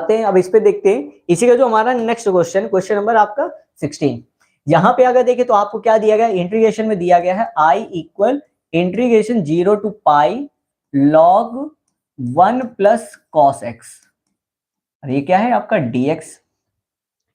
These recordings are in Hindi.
आते हैं अब इस पे देखते हैं इसी का जो हमारा नेक्स्ट क्वेश्चन नंबर आपका 16। यहाँ पे अगर देखें तो आपको क्या दिया गया, इंटीग्रेशन में दिया गया है I equal integration 0 to pi log 1 plus cos x, और ये क्या है आपका dx।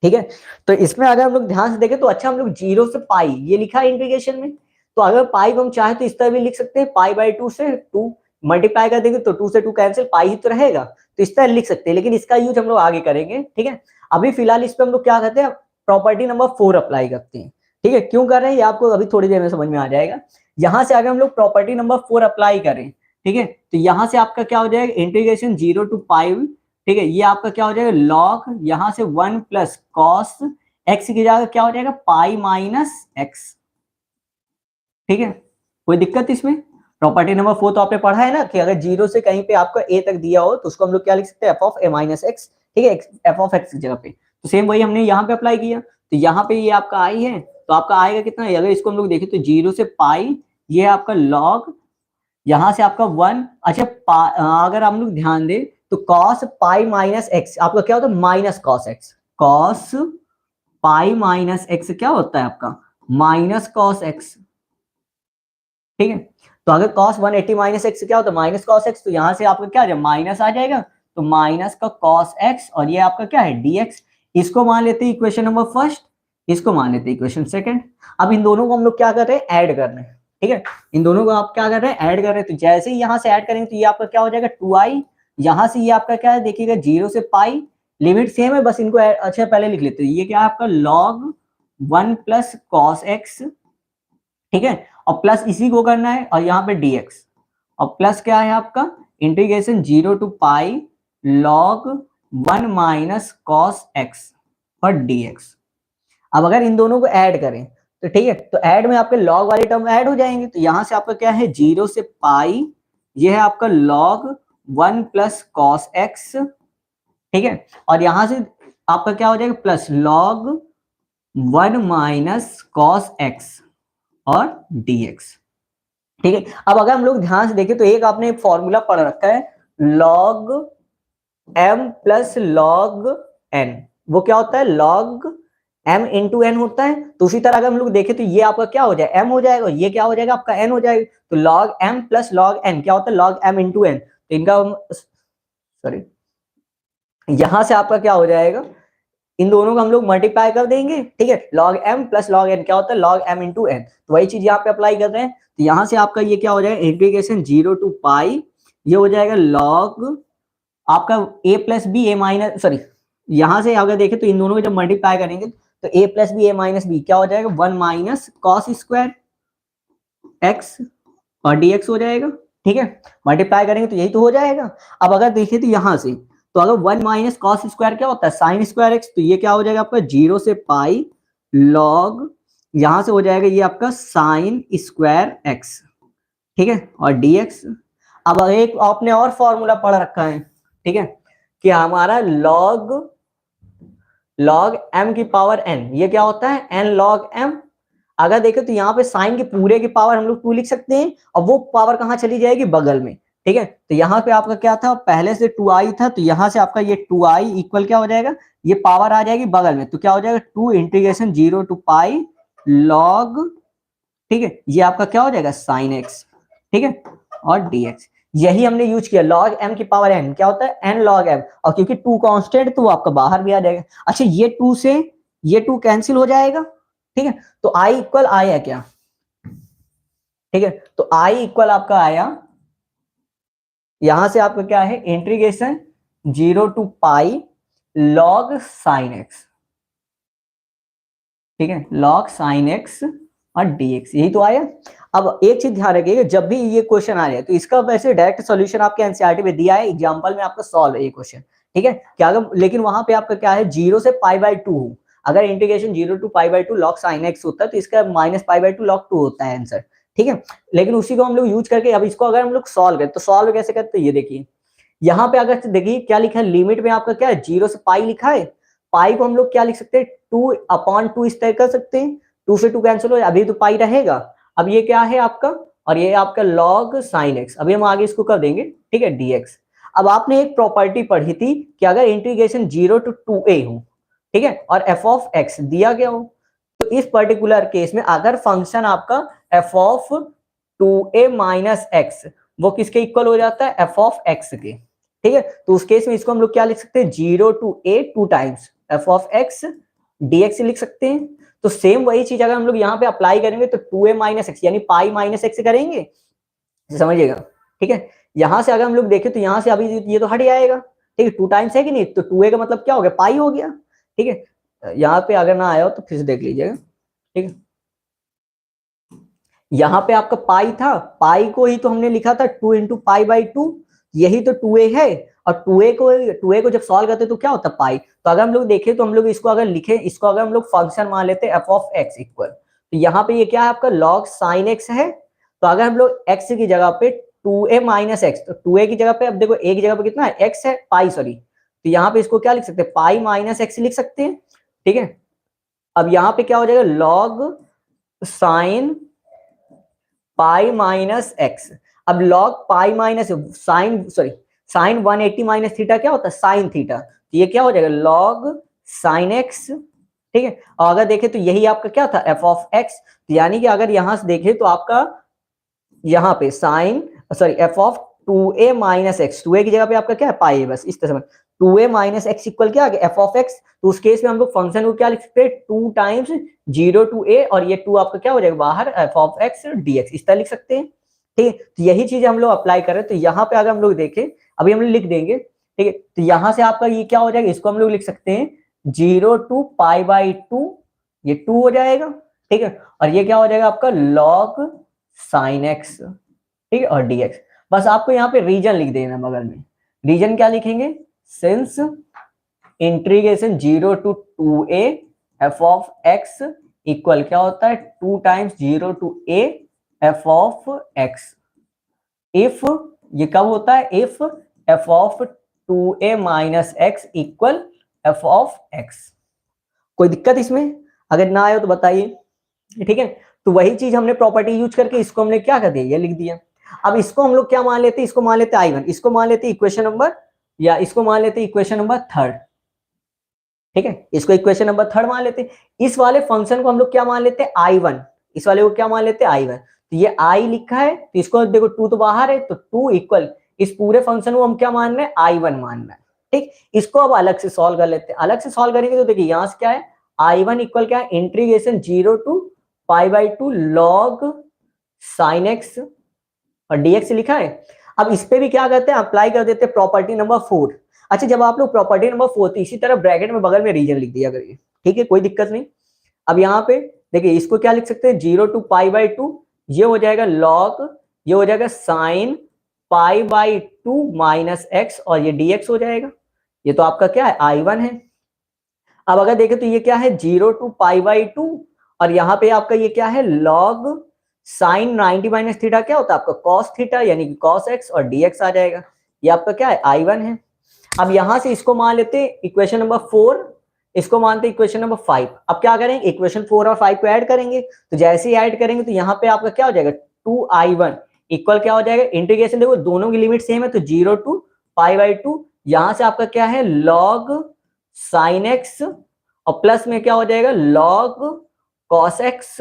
ठीक है, तो इसमें अगर हम लोग ध्यान से देखें तो अच्छा हम लोग 0 से पाई ये लिखा है इंटीग्रेशन में, तो अगर पाई को हम चाहे तो इस तरह भी लिख सकते हैं, पाई बाई 2 से 2 मल्टीप्लाई कर देंगे तो 2 से 2 कैंसिल, पाई ही तो रहेगा, तो इस तरह लिख सकते हैं, लेकिन इसका यूज हम लोग आगे करेंगे। ठीक है, अभी फिलहाल इस पे हम लोग क्या करते हैं, प्रॉपर्टी नंबर 4 अप्लाई करते हैं। ठीक है, क्यों कर रहे हैं ये आपको अभी थोड़ी देर में समझ में आ जाएगा। यहां से अगर हम लोग प्रॉपर्टी नंबर 4 अप्लाई करें, ठीक है, तो यहां से आपका क्या हो जाएगा, इंटीग्रेशन 0 to पाई, ठीक है, ये आपका क्या हो जाएगा लॉग यहां से 1 प्लस कॉस एक्स की जगह क्या हो जाएगा पाई माइनस एक्स। ठीक है, कोई दिक्कत इसमें? प्रॉपर्टी नंबर 4 तो आपने पढ़ा है ना कि अगर 0 से कहीं पे आपको a तक दिया हो तो उसको हम लोग क्या लिख सकते हैं, F of A minus x. ठीक है, एफ ऑफ एक्स की जगह पे, तो सेम वही हमने यहाँ पे अप्लाई किया, तो यहाँ पे ये आपका आई है, तो आपका आएगा कितना है, अगर इसको हम लोग देखें तो 0 से पाई, ये है आपका लॉग यहां से आपका 1, अच्छा अगर हम लोग ध्यान दें तो कॉस पाई माइनस एक्स आपका क्या होता है minus cos x, cos pi minus x क्या होता है आपका माइनस कॉस एक्स। ठीक है, तो अगर कॉस 180 माइनस एक्स क्या होता है माइनस कॉस एक्स, तो यहां से आपका क्या आ जाएगा माइनस आ जाएगा, तो माइनस का कॉस एक्स और ये आपका क्या है dx। इसको मान लेते हैं इक्वेशन नंबर फर्स्ट, इसको मान लेते हैं इक्वेशन सेकंड। अब इन दोनों को हम लोग क्या कर रहे हैं ऐड कर रहे हैं। ठीक है, इन दोनों को आप क्या कर रहे हैं ऐड कर रहे हैं, तो जैसे ही यहाँ से ऐड करेंगे तो ये आपका क्या हो जाएगा 2i, यहाँ से ये आपका क्या है देखिएगा 0 से पाई, लिमिट सेम है बस इनको अच्छा पहले लिख लेते हैं, ये क्या है आपका log 1 प्लस कॉस एक्स। ठीक है, और प्लस इसी को करना है और यहाँ पे dx, और प्लस क्या है आपका integration 0 to pi log 1 minus cos x और dx। अब अगर इन दोनों को ऐड करें तो ठीक है, तो ऐड में आपके लॉग वाले टर्म ऐड हो जाएंगे, तो यहां से आपका क्या है 0 से पाई, ये है आपका log 1 प्लस कॉस एक्स। ठीक है, और यहां से आपका क्या हो जाएगा plus log 1 minus cos x और dx। ठीक है, अब अगर हम लोग ध्यान से देखें तो एक आपने एक फॉर्मूला पढ़ रखा है log m plus log n, वो क्या होता है log m इंटू एन होता है, तो उसी तरह अगर हम लोग देखें तो ये आपका क्या हो जाए m हो जाएगा, ये क्या हो जाएगा आपका n हो जाएगा, तो log m plus log n क्या होता है log m इंटू एन, तो इनका सॉरी यहां से आपका क्या हो जाएगा इन दोनों को हम लोग मल्टीप्लाई कर देंगे। ठीक है, log m plus log n क्या होता है log m इंटू एन, तो वही चीज यहाँ पे अप्लाई कर रहे हैं, तो यहाँ से आपका ये क्या हो जाएगा इंटीग्रेशन 0 to पाई, ये हो जाएगा log आपका a plus B A minus sorry, यहां से अगर देखें तो इन दोनों को जब मल्टीप्लाई करेंगे तो a plus B A minus B क्या हो जाएगा 1 माइनस कॉस स्क्वायर एक्स और dx हो जाएगा। ठीक है, मल्टीप्लाई करेंगे तो यही तो हो जाएगा। अब अगर देखें तो यहां से तो अगर 1 माइनस कॉस स्क्वायर क्या होता है साइन स्क्वायर एक्स, तो ये क्या हो जाएगा आपका 0 से पाई लॉग यहां से हो जाएगा ये आपका साइन स्क्वायर एक्स। ठीक है, और dx। अब एक आपने और फॉर्मूला पढ़ रखा है, ठीक है, कि हमारा log m की पावर n, ये क्या होता है n log m। अगर देखें तो यहाँ पे साइन के पूरे की पावर हम लोग 2 लिख सकते हैं, और वो पावर कहाँ चली जाएगी बगल में। ठीक है, तो यहाँ पे आपका क्या था पहले से 2i था, तो यहाँ से आपका ये 2i इक्वल क्या हो जाएगा ये पावर आ जाएगी बगल में, तो क्या हो जाएगा 2 इंटीग्रेशन 0 to पाई log, ठीक है, ये आपका क्या हो जाएगा साइन एक्स। ठीक है, और dx, यही हमने यूज किया log m की पावर n क्या होता है n log m, और क्योंकि 2 कांस्टेंट तो वो आपका बाहर भी आ जाएगा। अच्छा ये 2 से ये 2 कैंसिल हो जाएगा। ठीक है, तो i इक्वल आया क्या, ठीक है, तो i इक्वल आपका आया यहां से आपका क्या है integration 0 to pi log sine x. ठीक है, log साइन एक्स और dx, यही तो आया। अब एक चीज ध्यान रखिएगा जब भी ये क्वेश्चन आ जाए तो इसका वैसे डायरेक्ट सॉल्यूशन आपके एनसीईआरटी में दिया है, एग्जांपल में आपका सॉल्व है ये क्वेश्चन। ठीक है, क्या अगर लेकिन वहां पे आपका क्या है 0 से पाई बाई 2 हो, अगर integration 0 to pi by 2 log sine x होता है तो इसका माइनस पाई बाई 2 log 2 होता है आंसर। ठीक है, लेकिन उसी को हम लोग यूज करके अब इसको अगर हम लोग सॉल्व करें तो सॉल्व कैसे करते हैं, ये देखिए यहाँ पे अगर देखिए क्या लिखा है लिमिट में आपका क्या है 0 से पाई लिखा है, पाई को हम लोग क्या लिख सकते हैं 2/2 इस तरह कर सकते हैं, 2 से 2 कैंसिल हो अभी तो पाई रहेगा। अब ये क्या है आपका और ये आपका log साइन एक्स, अभी हम आगे इसको कर देंगे। ठीक है, dx। अब आपने एक प्रॉपर्टी पढ़ी थी कि अगर इंटीग्रेशन 0 to 2a हो, ठीक है, और f of x दिया गया हो, तो इस पर्टिकुलर केस में अगर फंक्शन आपका f of 2a minus x वो किसके इक्वल हो जाता है, f of x के, ठीक है, तो उस केस में इसको हम लोग क्या लिख सकते हैं, 0 to a 2 times f of x dx लिख सकते हैं। तो सेम वही चीज अगर हम लोग यहाँ पे अप्लाई करेंगे तो 2a माइनस एक्स यानी पाई माइनस एक्स करेंगे, समझिएगा, ठीक है। यहां से अगर हम लोग देखें तो यहां से अभी ये तो हट जाएगा, ठीक है, 2 टाइम्स है कि नहीं, तो 2a का मतलब क्या हो गया, पाई हो गया, ठीक है। यहाँ पे अगर ना आया हो तो फिर से देख लीजिएगा, ठीक है। यहाँ पे आपका पाई था, पाई को ही तो हमने लिखा था 2 इंटू पाई बाई 2, यही तो 2a है, और 2a को जब सॉल्व करते तो क्या होता है, पाई। तो अगर हम लोग देखें तो हम लोग इसको अगर लिखे, इसको अगर हम लोग फंक्शन मान लेते हैं f ऑफ x इक्वल, तो यहाँ पे ये क्या है आपका log sin x है, तो अगर हम लोग x की जगह पे 2a माइनस एक्स, तो 2a की जगह पे अब देखो a की जगह पे कितना है, x है, पाई सॉरी, तो यहाँ पे इसको क्या लिख सकते हैं, पाई माइनस एक्स लिख सकते हैं, ठीक है। अब यहाँ पे क्या हो जाएगा, log sin pi minus X. अब log pi minus sine sorry sine 180 minus theta क्या होता है, साइन थीटा, तो ये क्या हो जाएगा log साइन एक्स, ठीक है। और अगर देखें तो यही आपका क्या था, f ऑफ x, तो यानी कि अगर यहां से देखें तो आपका यहाँ पे sine sorry f of 2a minus X, 2a की जगह पे आपका क्या है, पाई है, बस इस तरह से 2a माइनस एक्स इक्वल क्या आ गया, f ऑफ x। तो उस केस में हम लोग फंक्शन को क्या लिख सकते हैं, 2 टाइम्स 0 to a, और ये 2 आपका क्या हो जाएगा बाहर, f ऑफ x dx, इस तरह लिख सकते हैं, ठीक है। तो यही चीज हम लोग अप्लाई करें तो यहाँ पे अगर हम लोग देखें, अभी हम लोग लिख देंगे, ठीक है, तो यहाँ से आपका ये क्या हो जाएगा, इसको हम लोग लिख सकते हैं 0 to पाई बाई 2, ये 2 हो जाएगा, ठीक है, और ये क्या हो जाएगा आपका log साइन एक्स, ठीक है, और dx। बस आपको यहाँ पे रीजन लिख देना बगल में, रीजन क्या लिखेंगे, since integration 0 to 2a f of x equal क्या होता है, 2 times 0 to a f of x, if ये कब होता है, if f of 2a minus x equal f of x। कोई दिक्कत इसमें, अगर ना आए तो बताइए, ठीक है। तो वही चीज हमने प्रॉपर्टी यूज करके इसको हमने क्या कर दिया, ये लिख दिया। अब इसको हम लोग क्या मान लेते हैं, इसको मान लेते I1, इसको मान लेते इक्वेशन नंबर, या इसको मान लेते इक्वेशन नंबर 3, ठीक है, इसको इक्वेशन नंबर 3 मान लेते। इस वाले फंक्शन को हम लोग क्या मान लेते हैं, I1, इस वाले को क्या मान लेते हैं, I1। तो ये I लिखा है, तो इसको देखो 2 तो बाहर है, तो 2 इक्वल इस पूरे फंक्शन को हम क्या मान रहे हैं, I1 मान रहे हैं, ठीक। इसको अब अलग से सॉल्व कर लेते हैं, अलग से सॉल्व करेंगे तो देखिए यहाँ से क्या है, I1 इक्वल क्या है, integration 0 to pi by 2 log sine x और dx लिखा है। अब इस पे भी क्या करते हैं, अप्लाई कर देते हैं प्रॉपर्टी नंबर 4। अच्छा, जब आप लोग प्रॉपर्टी नंबर 4 तो इसी तरह ब्रैकेट में बगल में रीजन लिख दिया करिए, ठीक है, कोई दिक्कत नहीं। अब यहाँ पे देखिए इसको क्या लिख सकते हैं, 0 to पाई बाई 2, ये हो जाएगा log, ये हो जाएगा sine pi by 2 minus X, और ये dx हो जाएगा। ये तो आपका क्या है, I1 है। अब अगर देखें तो ये क्या है, 0 to पाई बाई 2, और यहाँ पे आपका ये क्या है, log साइन 90 माइनस थीटा क्या होता है आपका, cos थीटा, यानी कि cos x, और dx आ जाएगा। ये आपका क्या है, I1 है। अब यहां से इसको मान लेते हैं इक्वेशन नंबर 4, इसको मानते हैं इक्वेशन नंबर 5। अब क्या करेंगे, इक्वेशन 4 और 5 को ऐड करेंगे, तो जैसे ही ऐड करेंगे तो यहाँ पे आपका क्या हो जाएगा, 2I1 इक्वल क्या हो जाएगा, इंटीग्रेशन देखो दोनों की लिमिट सेम है, तो 0 to पाई बाई 2, यहां से आपका क्या है, log साइन एक्स, और प्लस में क्या हो जाएगा, log cos x,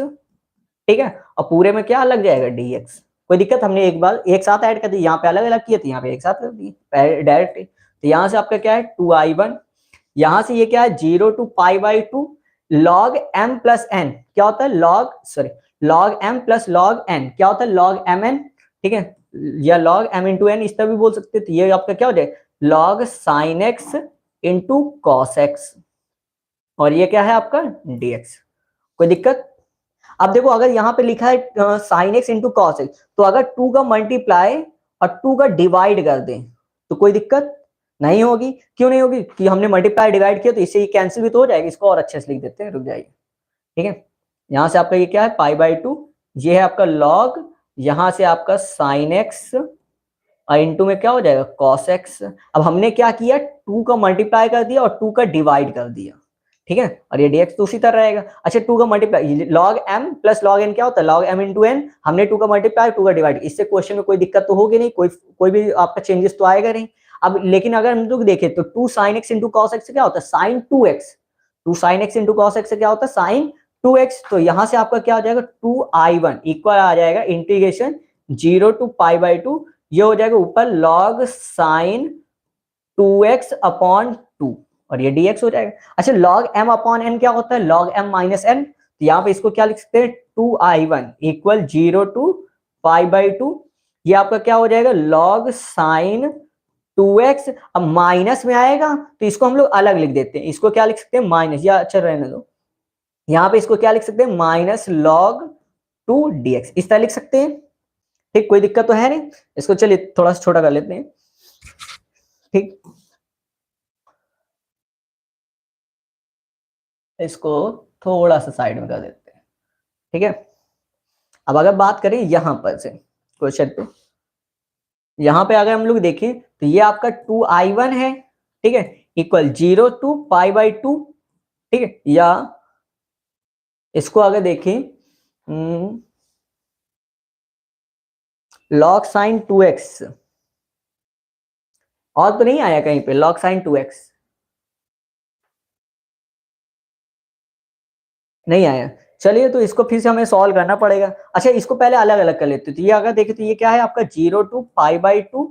ठीक है, और पूरे में क्या लग जाएगा, dx। कोई दिक्कत, हमने एक बार एक साथ ऐड कर दी, यहाँ पे अलग अलग किए थे, यहाँ पे एक साथ कर दिए डायरेक्ट। तो यहाँ से आपका क्या है, 2I1, यहाँ से ये क्या है, 0 to pi by 2 log m plus n, क्या होता है, log m plus log n क्या होता है, log mn, ठीक है, या log m इंटू n इस तरह भी बोल सकते हैं। तो ये आपका क्या हो जाएगा, log sin x into cos x, और ये क्या है आपका dx। कोई दिक्कत। अब देखो अगर यहाँ पे लिखा है sine x into cos x, तो अगर 2 का मल्टीप्लाई और 2 का डिवाइड कर दें तो कोई दिक्कत नहीं होगी। क्यों नहीं होगी, कि हमने मल्टीप्लाई डिवाइड किया तो इससे ये कैंसिल भी तो हो जाएगा। इसको और अच्छे से लिख देते हैं, रुक जाइए, ठीक है। यहाँ से आपका ये क्या है, पाई बाई 2, ये है आपका लॉग, यहाँ से आपका साइन एक्स और इंटू में क्या हो जाएगा, कॉस एक्स। अब हमने क्या किया, 2 का मल्टीप्लाई कर दिया और 2 का डिवाइड कर दिया, ठीक है, और ये dx तो उसी तरह रहेगा। अच्छा, 2 का multiply log m plus log n क्या होता है, log m इंटू n, हमने 2 का मल्टीप्लाई 2 का डिवाइड, इससे क्वेश्चन में कोई दिक्कत तो होगी नहीं, कोई भी आपका चेंजेस तो आएगा नहीं। अब लेकिन अगर हम लोग देखें तो 2 sin x into cos x क्या होता है sin 2x, 2 sin x into cos x क्या होता है sin 2x। तो यहां से आपका क्या हो जाएगा 2i1 इक्वल आ जाएगा इंटीग्रेशन 0 टू पाई बाई 2, ये हो जाएगा ऊपर log sin 2x अपॉन 2 और ये dx हो जाएगा। अच्छा log m अपॉन n क्या होता है log m माइनस n, तो यहाँ पे इसको क्या लिख सकते हैं 2i1 equal 0 to pi by 2, ये आपका क्या हो जाएगा log sin 2x। अब माइनस में आएगा तो इसको हम लोग अलग लिख देते हैं, इसको क्या लिख सकते हैं माइनस, या अच्छा रहने दो, यहाँ पे इसको क्या लिख सकते हैं माइनस log 2 dx, इस तरह लिख सकते हैं। ठीक, कोई दिक्कत तो है नहीं। इसको चलिए थोड़ा सा छोटा कर लेते हैं। ठीक, इसको थोड़ा सा साइड में कर देते हैं। ठीक है, अब अगर बात करें यहां पर से क्वेश्चन पे, यहां पे अगर हम लोग देखें तो ये आपका 2i1 है, ठीक है, इक्वल 0 टू पाई बाई 2, ठीक है, या इसको अगर देखें log sin 2x, और तो नहीं आया कहीं पे log sin 2x, नहीं आया। चलिए तो इसको फिर से हमें सॉल्व करना पड़ेगा। अच्छा इसको पहले अलग अलग कर लेते हैं, तो ये अगर देखें तो ये क्या है आपका 0 to pi by 2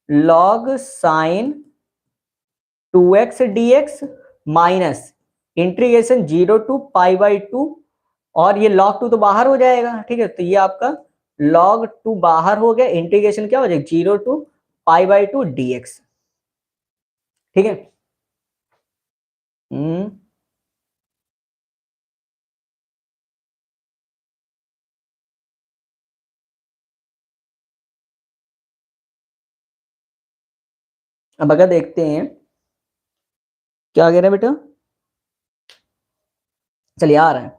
log sin 2x dx minus integration 0 to pi by 2, और ये log 2 तो बाहर हो जाएगा, ठीक है, तो ये आपका log 2 बाहर हो गया, इंटीग्रेशन क्या हो जाएगा 0 टू पाई बाई 2 dx। ठीक है, अब अगर देखते हैं क्या कह रहे हैं बेटा, चलिए आ रहा है।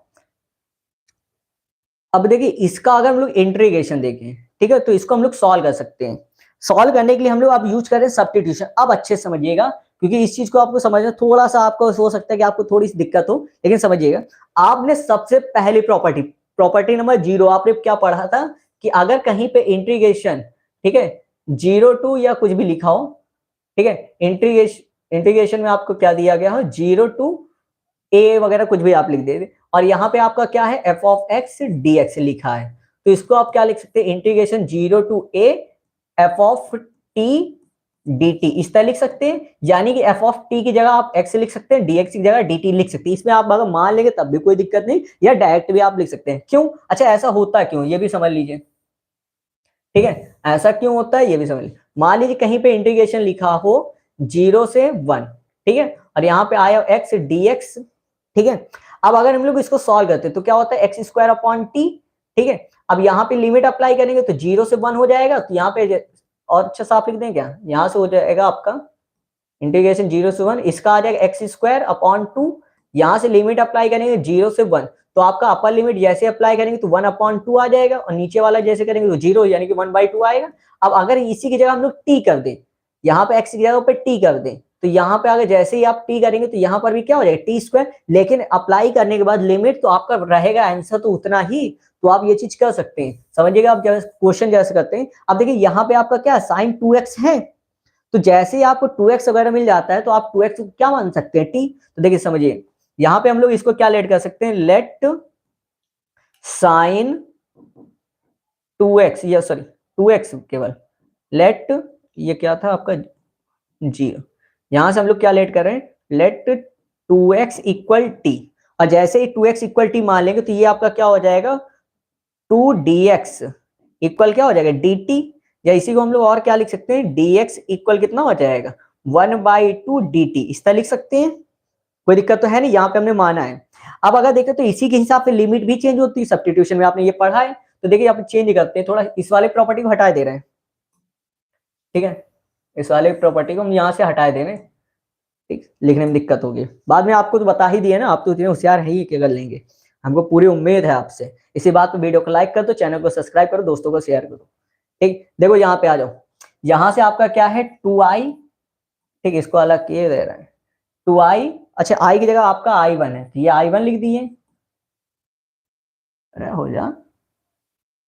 अब देखिए इसका अगर हम लोग इंटीग्रेशन देखें, ठीक है, तो इसको हम लोग सॉल्व कर सकते हैं। सॉल्व करने के लिए हम लोग अब यूज करें सब्स्टिट्यूशन। अब अच्छे से समझिएगा क्योंकि इस चीज को आपको समझना थोड़ा सा आपको हो सकता है कि आपको थोड़ी सी दिक्कत हो, लेकिन समझिएगा। आपने सबसे पहली प्रॉपर्टी, प्रॉपर्टी नंबर 0 आपने क्या पढ़ा था कि अगर कहीं पे इंटीग्रेशन, ठीक है, 0 टू या कुछ भी लिखा हो, ठीक है, इंटीग्रेशन में आपको क्या दिया गया हो 0 टू ए वगैरह कुछ भी आप लिख दे, और यहाँ पे आपका क्या है F of X D X लिखा है, तो इसको आप क्या लिख सकते हैं integration 0 to A F of T D T, इस तरह लिख सकते हैं। यानी कि एफ ऑफ टी की जगह आप एक्स लिख सकते हैं, डीएक्स की जगह डी टी लिख सकते हैं। इसमें आप अगर मान लेंगे तब भी कोई दिक्कत नहीं, या डायरेक्ट भी आप लिख सकते हैं। क्यों, अच्छा ऐसा होता क्यों ये भी समझ लीजिए। ठीक है, ऐसा क्यों होता है ये भी समझ लीजिए। मान लीजिए कहीं पे इंटीग्रेशन लिखा हो 0 से 1, ठीक है, और यहाँ पे आया एक्स डी एक्स, ठीक है। अब अगर हम लोग इसको सॉल्व करते हैं तो क्या होता है एक्स स्क्वायर अपॉन टी, ठीक है। अब यहाँ पे लिमिट अप्लाई करेंगे तो 0 से 1 हो जाएगा, तो यहाँ पे और अच्छा साफ लिख दें क्या, यहाँ से हो जाएगा आपका इंटीग्रेशन 0 से 1, इसका आ जाएगा एक्स स्क्वायर अपॉन 2, यहाँ से लिमिट अप्लाई करेंगे 0 से 1, तो आपका अपर लिमिट जैसे अप्लाई करेंगे तो 1 अपॉन 2 आ जाएगा, और नीचे वाला जैसे करेंगे तो 0 यानी कि 1/2 आएगा। अब अगर इसी की जगह हम लोग टी कर दें, यहाँ पे एक्स की जगह पे टी कर दें, तो यहाँ पे अगर जैसे ही आप टी करेंगे तो यहाँ पर भी क्या हो जाएगा टी स्क्वायर, लेकिन अप्लाई करने के बाद लिमिट तो आपका रहेगा आंसर तो उतना ही, तो आप ये चीज कर सकते हैं। समझिएगा आप क्वेश्चन जैसे करते हैं। अब देखिए यहाँ पे आपका क्या साइन 2x है, तो जैसे ही आपको 2x वगैरह मिल जाता है तो आप 2x को क्या मान सकते हैं टी, तो देखिए समझिए यहाँ पे हम लोग इसको क्या लेट कर सकते हैं लेट साइन 2x, या सॉरी 2x केवल लेट, ये क्या था आपका जी, यहां से हम लोग क्या लेट कर रहे हैं लेट 2x इक्वल टी, और जैसे ही 2x इक्वल टी मान लेंगे तो ये आपका क्या हो जाएगा 2dx इक्वल क्या हो जाएगा dt, या इसी को हम लोग और क्या लिख सकते हैं dx इक्वल कितना हो जाएगा 1/2 dt, इस तरह लिख सकते हैं। कोई दिक्कत तो है नहीं, यहाँ पे हमने माना है। अब अगर देखें तो इसी के हिसाब से लिमिट भी चेंज होती है, सब्स्टिट्यूशन में आपने ये पढ़ा है, तो देखिए आप चेंज करते हैं, थोड़ा इस वाले प्रॉपर्टी को हटा दे रहे हैं, ठीक है, इस वाले प्रॉपर्टी को हम यहाँ से हटा दे रहे हैं, ठीक, लिखने में दिक्कत होगी। बाद में आपको तो बता ही दिया ना, आप तो इतने होशियार है ही कि कर लेंगे, हमको पूरी उम्मीद है आपसे। इसी बात पे वीडियो को लाइक कर दो, चैनल को सब्सक्राइब करो, दोस्तों को शेयर करो। ठीक, देखो यहाँ पे आ जाओ, यहाँ से आपका क्या है 2i, ठीक, इसको अलग किए दे रहे हैं 2i, अच्छा i की जगह आपका i1 है, तो ये i1 लिख दिए, अरे हो जा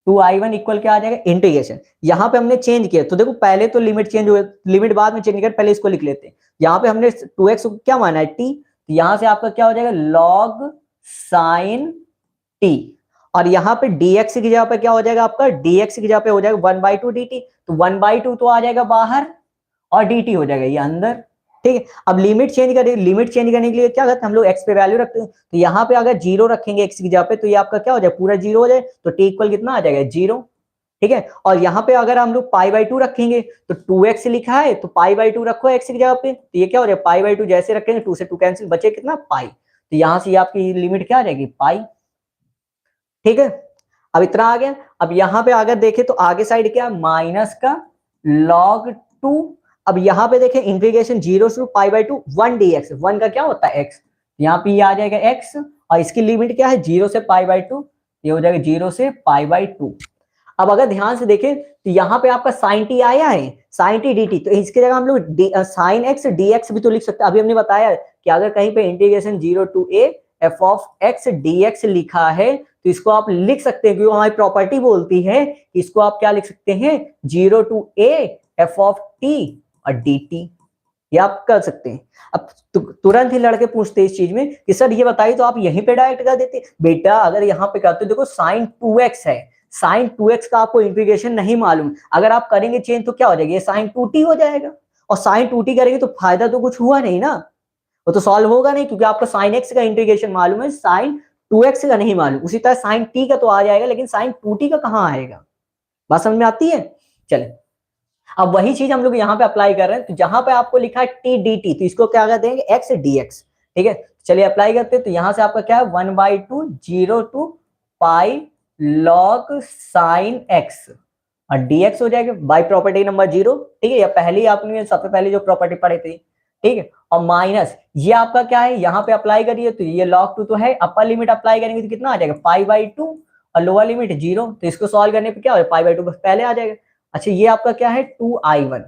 2i1 इक्वल क्या आ जाएगा, इंटीग्रेशन, यहाँ पे हमने चेंज किया तो देखो पहले तो लिमिट चेंज हुए, लिमिट बाद में चेंज कर, पहले इसको लिख लेते हैं। यहाँ पे हमने 2x को क्या माना है, t, तो यहाँ से आपका क्या हो जाएगा log sin t, और यहाँ पे dx की जगह पे क्या हो जाएगा आपका, dx की जगह पे हो जाएगा 1/2 dt, तो 1/2 तो आ जाएगा बाहर और dt हो जाएगा ये अंदर। ठीक है, अब लिमिट चेंज करें, लिमिट चेंज करने के लिए क्या करते हैं हम लोग, x पे वैल्यू रखते हैं, तो यहाँ पे अगर जीरो रखेंगे x की जगह पे तो ये आपका क्या हो जाए, पूरा जीरो हो जाए, तो t इक्वल कितना आ जाएगा, जीरो। ठीक है, और यहाँ पे अगर हम लोग पाई/2 रखेंगे तो 2x लिखा है तो पाई/2 रखो x की जगह पे, तो ये क्या हो जाएगा, पाई/2 जैसे रखेंगे 2 से 2 कैंसिल, बचे कितना, पाई, तो यहाँ से आपकी लिमिट क्या आ जाएगी, पाई। ठीक है, अब इतना आ गया। अब यहाँ पे अगर देखें तो आगे साइड क्या, माइनस का log 2, अब यहाँ पे देखें इंटीग्रेशन 0 से पाई/2 1 dx, 1 का क्या होता है x, यहाँ पे ये आ जाएगा x, और इसकी लिमिट क्या है 0 से पाई/2, ये हो जाएगा 0 से पाई/2। अब अगर ध्यान से देखें तो यहाँ पे आपका साइन टी आया है, साइन टी डी टी, तो इसकी जगह हम लोग साइन एक्स डी एक्स भी तो लिख सकते हैं। अभी हमने बताया कि अगर कहीं पे integration 0 to a f of x dx लिखा है तो इसको आप लिख सकते हैं, क्योंकि हमारी प्रॉपर्टी बोलती है कि इसको आप क्या लिख सकते हैं, 0 to a f of t और dt, ये आप कर सकते हैं। अब तुरंत ही लड़के पूछते हैं इस चीज में कि सर ये बताइए तो आप यहीं पे डायरेक्ट कर देते, बेटा अगर यहाँ पे करते देखो साइन 2x है, साइन 2x का आपको इंटीग्रेशन नहीं मालूम, अगर आप करेंगे चेंज तो क्या हो जाएगा, ये साइन 2t हो जाएगा, और साइन 2t करेंगे तो फायदा तो कुछ हुआ नहीं ना, वो तो सॉल्व होगा नहीं, क्योंकि आपको साइन x का इंटीग्रेशन मालूम है, साइन 2x का नहीं मालूम। उसी तरह साइन t का तो आ जाएगा, लेकिन साइन 2t का कहाँ आएगा, बात समझ में आती है। चले, अब वही चीज हम लोग यहाँ पे अप्लाई कर रहे हैं, तो जहां पे आपको लिखा है टी डी टी, तो इसको क्या कर देंगे, एक्स डी एक्स। ठीक है, चलिए अप्लाई करते हैं, तो यहाँ से आपका क्या है 1/2 0 to pi log sine x, और dx हो जाएगा बाय प्रॉपर्टी नंबर 0। ठीक है, या पहली आपने सबसे पहले जो प्रॉपर्टी पढ़ी थी। ठीक है, और माइनस ये आपका क्या है, यहाँ पे अप्लाई करिए तो ये log 2 तो है, अपर लिमिट अप्लाई करेंगे तो कितना आ जाएगा, पाई/2, और लोअर लिमिट 0, तो इसको सॉल्व करने पे क्या हो, पाई/2 पहले आ जाएगा। अच्छा, ये आपका क्या है 2i1।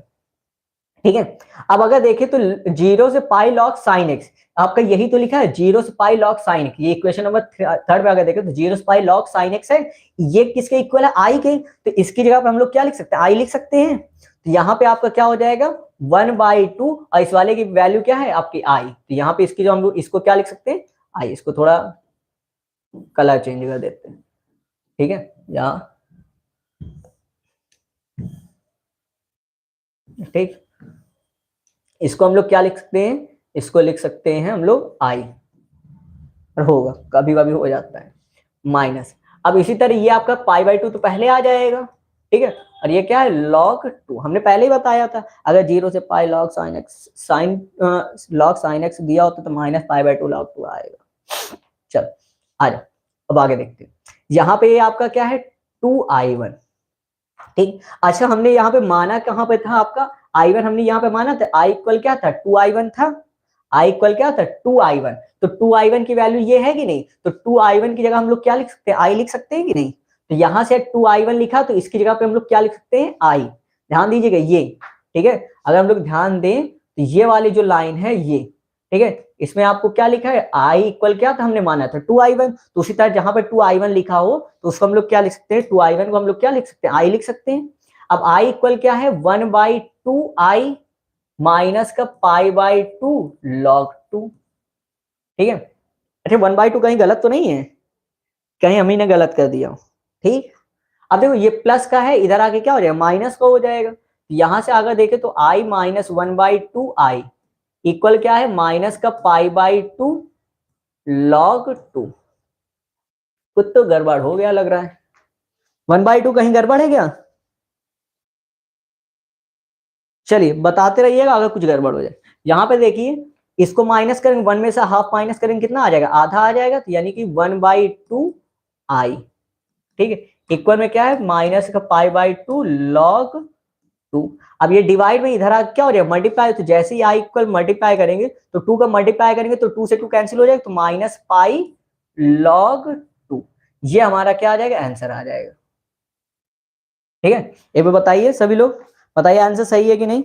ठीक है, अब अगर देखें तो 0 से पाई log साइन एक्स, आपका यही तो लिखा है 0 से पाई log साइन एक्स, ये इक्वेशन नंबर 3 पे अगर देखें तो 0 से पाई log साइन एक्स है, ये किसके इक्वल है, आई के, तो इसकी जगह पे हम लोग क्या लिख सकते हैं, आई लिख सकते हैं। तो यहाँ पे आपका क्या हो जाएगा 1/2, और इस वाले की वैल्यू क्या है आपकी आई, तो यहाँ पे इसकी जो हम लोग इसको क्या लिख सकते हैं, आई, इसको थोड़ा कलर चेंज कर देते हैं। ठीक है, यहाँ ठीक, इसको हम लोग क्या लिख सकते हैं, इसको लिख सकते हैं हम लोग आई, और होगा कभी कभी हो जाता है माइनस। अब इसी तरह ये आपका पाई/2 तो पहले आ जाएगा। ठीक है, और ये क्या है log 2, हमने पहले ही बताया था, अगर 0 से pi log sine X, sine log sine X दिया होता तो माइनस पाई/2 log 2 आएगा। चल आ जाओ, अब आगे देखते हैं। यहाँ पे ये आपका क्या है 2i1। ठीक, अच्छा हमने यहाँ पे माना कहाँ पे था आपका i1, हमने यहाँ पे माना था i इक्वल क्या था 2i1 था, i इक्वल क्या था 2i1, तो 2i1 की वैल्यू ये है कि नहीं, तो 2i1 की जगह हम लोग क्या लिख सकते हैं, i लिख सकते हैं कि नहीं, तो यहाँ से 2i1 लिखा तो इसकी जगह पे हम लोग क्या लिख सकते हैं, i, ध्यान दीजिएगा ये। ठीक है, अगर हम लोग ध्यान दें तो ये वाली जो लाइन है ये, ठीक है, इसमें आपको क्या लिखा है, i इक्वल क्या था हमने माना था 2i1, तो उसी तरह जहां पे 2i1 लिखा हो तो उसको हम लोग क्या लिख सकते हैं, 2i1 को हम लोग क्या लिख सकते हैं, i लिख सकते हैं। अब i इक्वल क्या है 1/2i माइनस का पाई/2 log 2। ठीक है, अच्छा 1/2 कहीं गलत तो नहीं है, कहीं हम ही ने गलत कर दिया हो। ठीक, अब देखो ये प्लस का है, इधर आके क्या हो जाएगा, माइनस का हो जाएगा, यहां से अगर देखे तो i माइनस 1/2i इक्वल क्या है, माइनस का पाई/2 log 2। कुछ तो गड़बड़ हो गया लग रहा है, 1/2 कहीं गड़बड़ है क्या, चलिए बताते रहिएगा अगर कुछ गड़बड़ हो जाए। यहाँ पे देखिए इसको माइनस करेंगे, 1 में से हाफ माइनस करेंगे कितना आ जाएगा, आधा आ जाएगा, तो यानी कि 1/2i। ठीक है, इक्वल में क्या है माइनस का पाई/2 log 2। अब ये डिवाइड में इधर आ क्या हो जाएगा मल्टीप्लाई, तो जैसे ही i इक्वल मल्टीप्लाई करेंगे तो 2 का मल्टीप्लाई करेंगे तो 2 से 2 कैंसिल हो जाएगा, तो माइनस पाई log 2, ये हमारा क्या आ जाएगा, आंसर आ जाएगा। ठीक है, एक बार बताइए सभी लोग, बताइए आंसर सही है कि नहीं।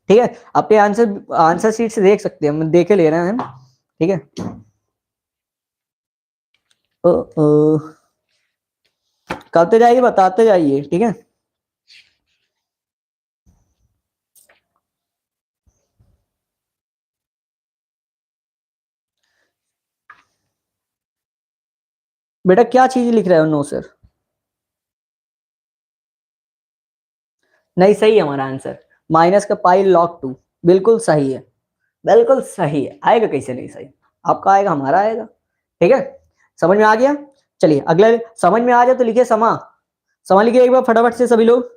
ठीक है, अपने आंसर शीट से देख सकते हैं, हम देखे ले रहे हैं। ठीक है, करते जाइए, बताते जाइए, ठीक है। बेटा क्या चीज लिख रहे हो? नो सर, नहीं सही है हमारा आंसर, माइनस का पाई लॉग 2, बिल्कुल सही है, बिल्कुल सही है। आएगा कैसे नहीं सही? आपका आएगा, हमारा आएगा, ठीक है। समझ में आ गया? चलिए अगला, समझ में आ जाए तो लिखिए समा, समा लिखिए एक बार फटाफट से सभी लोग,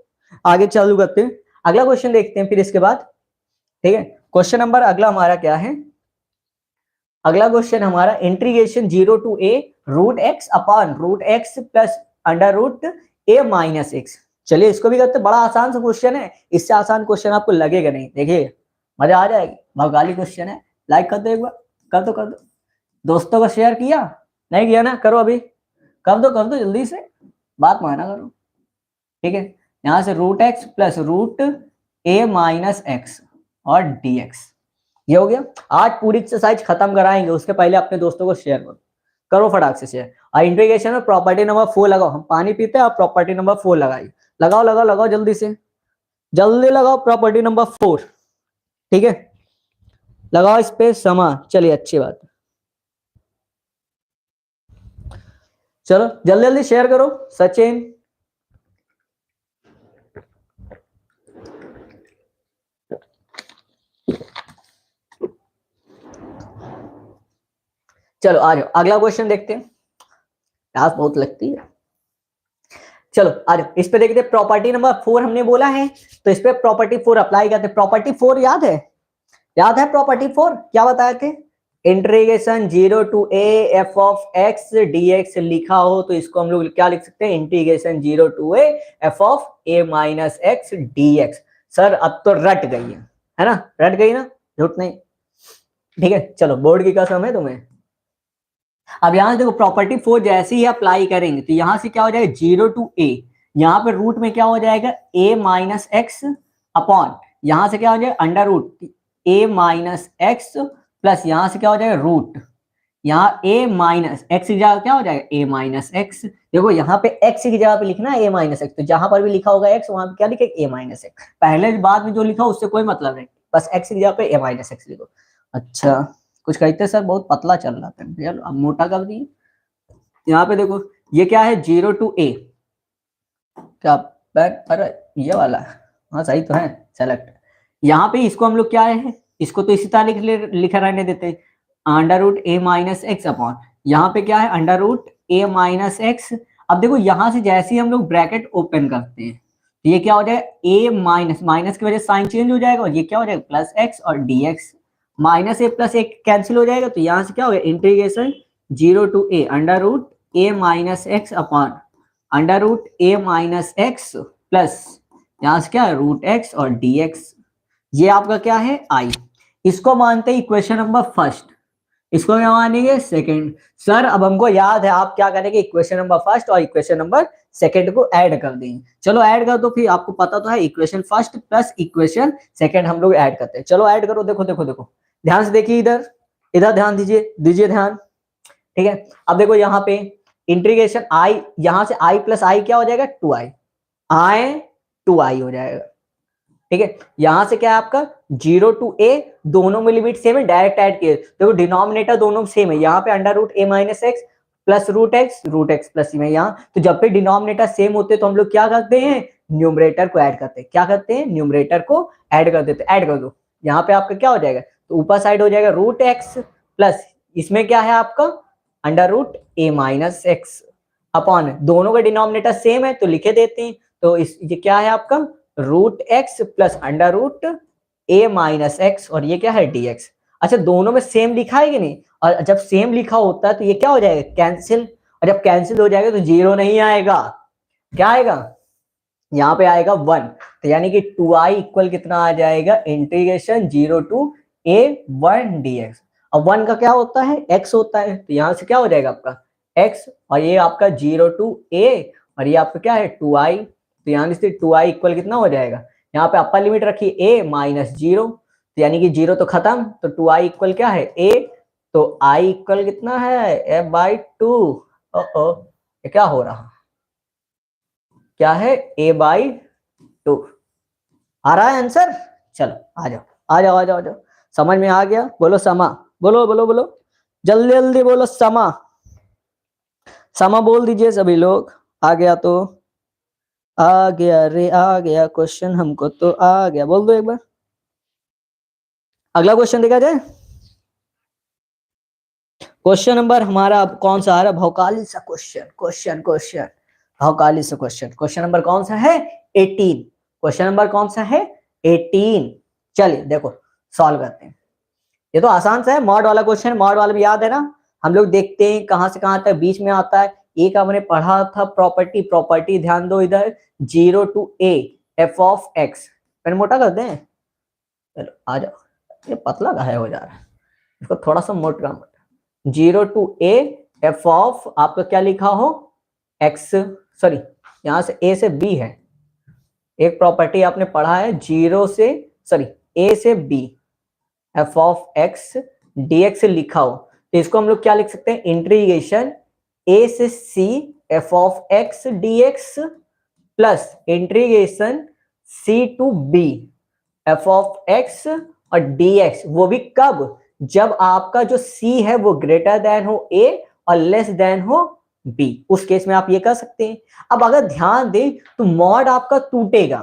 आगे चालू करते हैं। अगला क्वेश्चन देखते हैं फिर इसके बाद, ठीक है। क्वेश्चन नंबर अगला हमारा क्या है? अगला क्वेश्चन हमारा integration 0 to a root X upon root X plus under root a minus X. चलिए इसको भी करते, बड़ा आसान सा क्वेश्चन है, इससे आसान क्वेश्चन आपको लगेगा नहीं, देखिए मजा आ जाएगी, भगाली क्वेश्चन है। लाइक कर दो एक बार, कर दो कर दो, दोस्तों को शेयर किया? नहीं किया ना? करो अभी, कर दो जल्दी से, बात माना करो, ठीक है। यहां से root X plus root a minus X और dx, ये हो गया। आज पूरी एक्सरसाइज खत्म कराएंगे, उसके पहले अपने दोस्तों को शेयर करो, करो फटाक से शेयर। और इंटीग्रेशन में प्रॉपर्टी नंबर 4 लगाओ, हम पानी पीते हैं, आप प्रॉपर्टी नंबर 4 लगाइए, लगाओ लगाओ लगाओ जल्दी से, जल्दी लगाओ प्रॉपर्टी नंबर 4, ठीक है। लगाओ इस पे समा, चलिए अच्छी बात, चलो जल्दी जल्दी शेयर करो। सचिन, चलो आ जाओ अगला क्वेश्चन देखते हैं, प्यास बहुत लगती है। चलो आ जाओ इस पे देखते हैं, प्रॉपर्टी नंबर 4 हमने बोला है, तो इस पे प्रॉपर्टी 4 अप्लाई करते हैं। प्रॉपर्टी 4 याद है? याद है प्रॉपर्टी 4 क्या बताए थे? Integration 0 to a f of x dx लिखा हो तो इसको हम लोग क्या लिख सकते हैं? Integration 0 to a f of a minus x dx। Sir अब तो रट गई है ना? रट गई ना? झूठ नहीं, ठीक है। चलो बोर्ड की कसम है तुम्हें। अब यहां से देखो प्रॉपर्टी 4 जैसे ही अप्लाई करेंगे तो यहां से क्या हो जाएगा? 0 to a, यहाँ पे रूट में क्या हो जाएगा? a माइनस एक्स अपॉन, यहां से क्या हो जाएगा? Under root a minus X plus यहां से क्या हो जाएगा? रूट, यहाँ a माइनस एक्स की जगह क्या हो जाएगा? a minus x. देखो यहाँ पे x की जगह पे लिखना है a माइनस एक्स, तो जहां पर भी लिखा होगा x वहां पे क्या लिखे? a minus x. पहले बाद में जो लिखा उससे कोई मतलब नहीं, बस x की जगह पे a माइनस एक्स लिखो। अच्छा कुछ कहते सर बहुत पतला चल रहा था, चलो अब मोटा कर दिए। यहाँ पे देखो ये क्या है? 0 to a, क्या बैक? अरे ये वाला, हाँ सही तो है, सेलेक्ट। यहाँ पे इसको हम लोग क्या है, इसको तो इसी तरह लिखा रहने देते, under root a minus X upon, यहाँ पे क्या है? Under root a minus X. अब देखो यहाँ से जैसे ही हम लोग ब्रैकेट ओपन करते हैं तो ये क्या हो जाएगा? a माइनस, माइनस की वजह से साइन चेंज हो जाएगा और ये क्या हो जाएगा? प्लस एक्स और dx, माइनस a प्लस एक कैंसिल हो जाएगा, तो यहाँ से क्या हो गया? Integration 0 to a under root a minus X upon under root a minus X plus यहाँ से क्या है? रूट एक्स और dx। ये आपका क्या है? I। इसको मानते हैं इक्वेशन नंबर फर्स्ट, इसको क्या मानेंगे? सेकंड। सर अब हमको याद है, आप क्या करेंगे? इक्वेशन नंबर फर्स्ट और इक्वेशन नंबर सेकंड को ऐड कर देंगे। चलो ऐड कर दो, फिर आपको पता तो है equation first plus equation second हम लोग ऐड करते हैं। चलो ऐड करो, देखो देखो देखो, ध्यान से देखिए, इधर इधर ध्यान दीजिए, दीजिए ध्यान, ठीक है। अब देखो यहाँ पे इंटीग्रेशन आई, यहां से आई प्लस आई क्या हो जाएगा? 2i, आई 2i हो जाएगा, ठीक है। यहां से क्या है आपका? 0 to a, दोनों में लिमिट सेम है, डायरेक्ट ऐड किए, देखो डिनोमिनेटर दोनों सेम है, यहाँ पे under root a minus X plus root X plus में यहाँ, तो जब पे डिनोमिनेटर सेम होते तो हम लोग क्या करते हैं? न्यूमरेटर को ऐड करते हैं। क्या करते हैं? न्यूमरेटर को ऐड कर देते, ऐड कर दो। यहाँ पे आपका क्या हो जाएगा? तो ऊपर साइड हो जाएगा रूट एक्स प्लस इसमें क्या है आपका? Under root a minus X upon, दोनों का डिनोमिनेटर सेम है तो लिखे देते हैं, तो इस ये क्या है आपका? Root X plus under root a minus X और ये क्या है? dx। अच्छा दोनों में सेम लिखा है कि नहीं? और जब सेम लिखा होता है तो ये क्या हो जाएगा? कैंसिल, और जब कैंसिल हो जाएगा तो जीरो नहीं आएगा, क्या आएगा? यहाँ पे आएगा 1, तो यानी कि 2i इक्वल कितना आ जाएगा? Integration 0 to a 1 dx। अब 1 का क्या होता है? x होता है, तो यहाँ से क्या हो जाएगा आपका? x, और ये आपका 0 to a और ये आपका क्या है? 2i, तो यहाँ से 2i इक्वल कितना हो जाएगा? यहाँ पे अपर लिमिट रखी a माइनस 0, तो यानी कि 0 तो खत्म, तो 2i इक्वल क्या है? a, तो i इक्वल कितना है? a/2। ये क्या हो रहा? क्या है a/2। आ रहा है आंसर? चलो आ जाओ आ जाओ आ जाओ आ जाओ, समझ में आ गया? बोलो समा, बोलो बोलो बोलो, जल्दी जल्दी बोलो समा, समा बोल दीजिए सभी लोग। आ गया तो आ गया रे, आ गया क्वेश्चन, हमको तो आ गया, बोल दो एक बार। अगला क्वेश्चन देखा जाए। क्वेश्चन नंबर हमारा अब कौन सा आ रहा है? भौकाली सा क्वेश्चन, क्वेश्चन क्वेश्चन भौकाली सा क्वेश्चन। क्वेश्चन नंबर कौन सा है? 18। क्वेश्चन नंबर कौन सा है? 18। चलिए देखो सॉल्व करते हैं। ये तो आसान सा है, मॉड वाला क्वेश्चन, मॉड वाला भी याद है ना? हम लोग देखते हैं कहां से कहां तक बीच में आता है। एक हमने पढ़ा था प्रॉपर्टी, प्रॉपर्टी ध्यान दो इधर, 0 to a f of x। Pen मोटा कर दें? चलो आ जाओ, ये पतला काहे हो जा रहा है, इसको थोड़ा सा मोटा कर। 0 to a f ऑफ आपका क्या लिखा हो? x, सॉरी यहां से a से b है। एक प्रॉपर्टी आपने पढ़ा है, 0 से सॉरी a से b f of x dx लिखा हो, तो इसको हम लोग क्या लिख सकते हैं? इंटीग्रेशन a से c f of x dx plus integration c to b f of x और dx, वो भी कब? जब आपका जो c है वो ग्रेटर देन हो a और लेस देन हो b, उस केस में आप ये कर सकते हैं। अब अगर ध्यान दें तो मॉड आपका टूटेगा,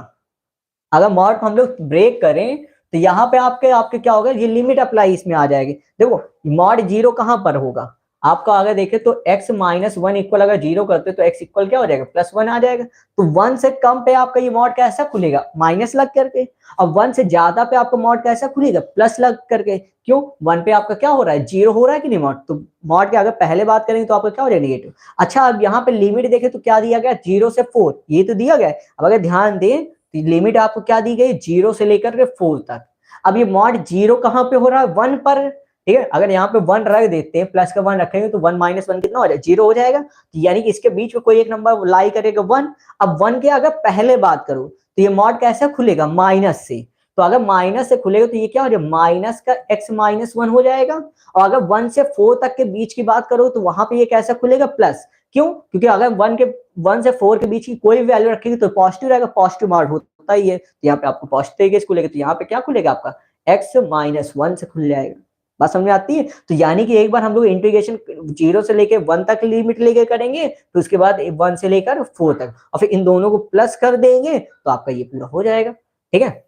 अगर मॉड हम लोग ब्रेक करें तो यहाँ पे आपके आपके क्या होगा? ये लिमिट अप्लाई इसमें आ जाएगी। देखो मॉड 0 कहां पर होगा आपका? अगर देखें तो x माइनस 1 इक्वल, अगर 0 करते तो x इक्वल क्या हो जाएगा? +1 आ जाएगा। तो 1 से कम पे आपका ये मॉड कैसा खुलेगा? माइनस लग करके। अब 1 से ज्यादा पे आपका मॉड कैसा खुलेगा? प्लस लग करके। क्यों? 1 पे आपका क्या हो रहा है? 0 हो रहा है कि नहीं मॉड? तो मॉड के अगर पहले बात करेंगे तो आपका क्या हो जाएगा? नेगेटिव। अच्छा अब यहाँ पे लिमिट देखें तो क्या दिया गया? 0 से 4, ये तो दिया गया। अब अगर ध्यान दें तो लिमिट आपको क्या दी गई? 0 से लेकर के 4 तक। अब ये मॉड 0 कहां पे हो रहा है? 1 पर, ठीक है? अगर यहाँ पे 1 रख देते हैं, प्लस का 1 रखेंगे तो 1 माइनस 1 कितना हो जाएगा? 0 हो जाएगा। तो यानी कि इसके बीच में कोई एक नंबर लाई करेगा 1। अब 1 के अगर पहले बात करूं तो ये मॉड कैसे खुलेगा? माइनस से। तो अगर माइनस से खुलेगा तो ये क्या हो जाएगा? माइनस का x माइनस 1 हो जाएगा। और अगर 1 से 4 तक के बीच की बात करो तो वहां पे ये कैसा खुलेगा? प्लस। क्यों? क्योंकि अगर 1 से 4 के बीच की कोई वैल्यू रखेगी तो पॉजिटिव रहेगा, पॉजिटिव मॉड होता ही है। तो यहाँ पे आपको पॉजिटिव तरीके से खुलेगा, तो यहाँ पे क्या खुलेगा? आपका x माइनस 1 से खुल जाएगा। बात समझ में आती है? तो यानी कि एक बार हम लोग इंटीग्रेशन 0 से लेके 1 तक लिमिट लेके करेंगे, तो उसके बाद 1 से लेकर 4 तक, और फिर इन दोनों को प्लस कर देंगे तो आपका ये पूरा हो जाएगा। ठीक है,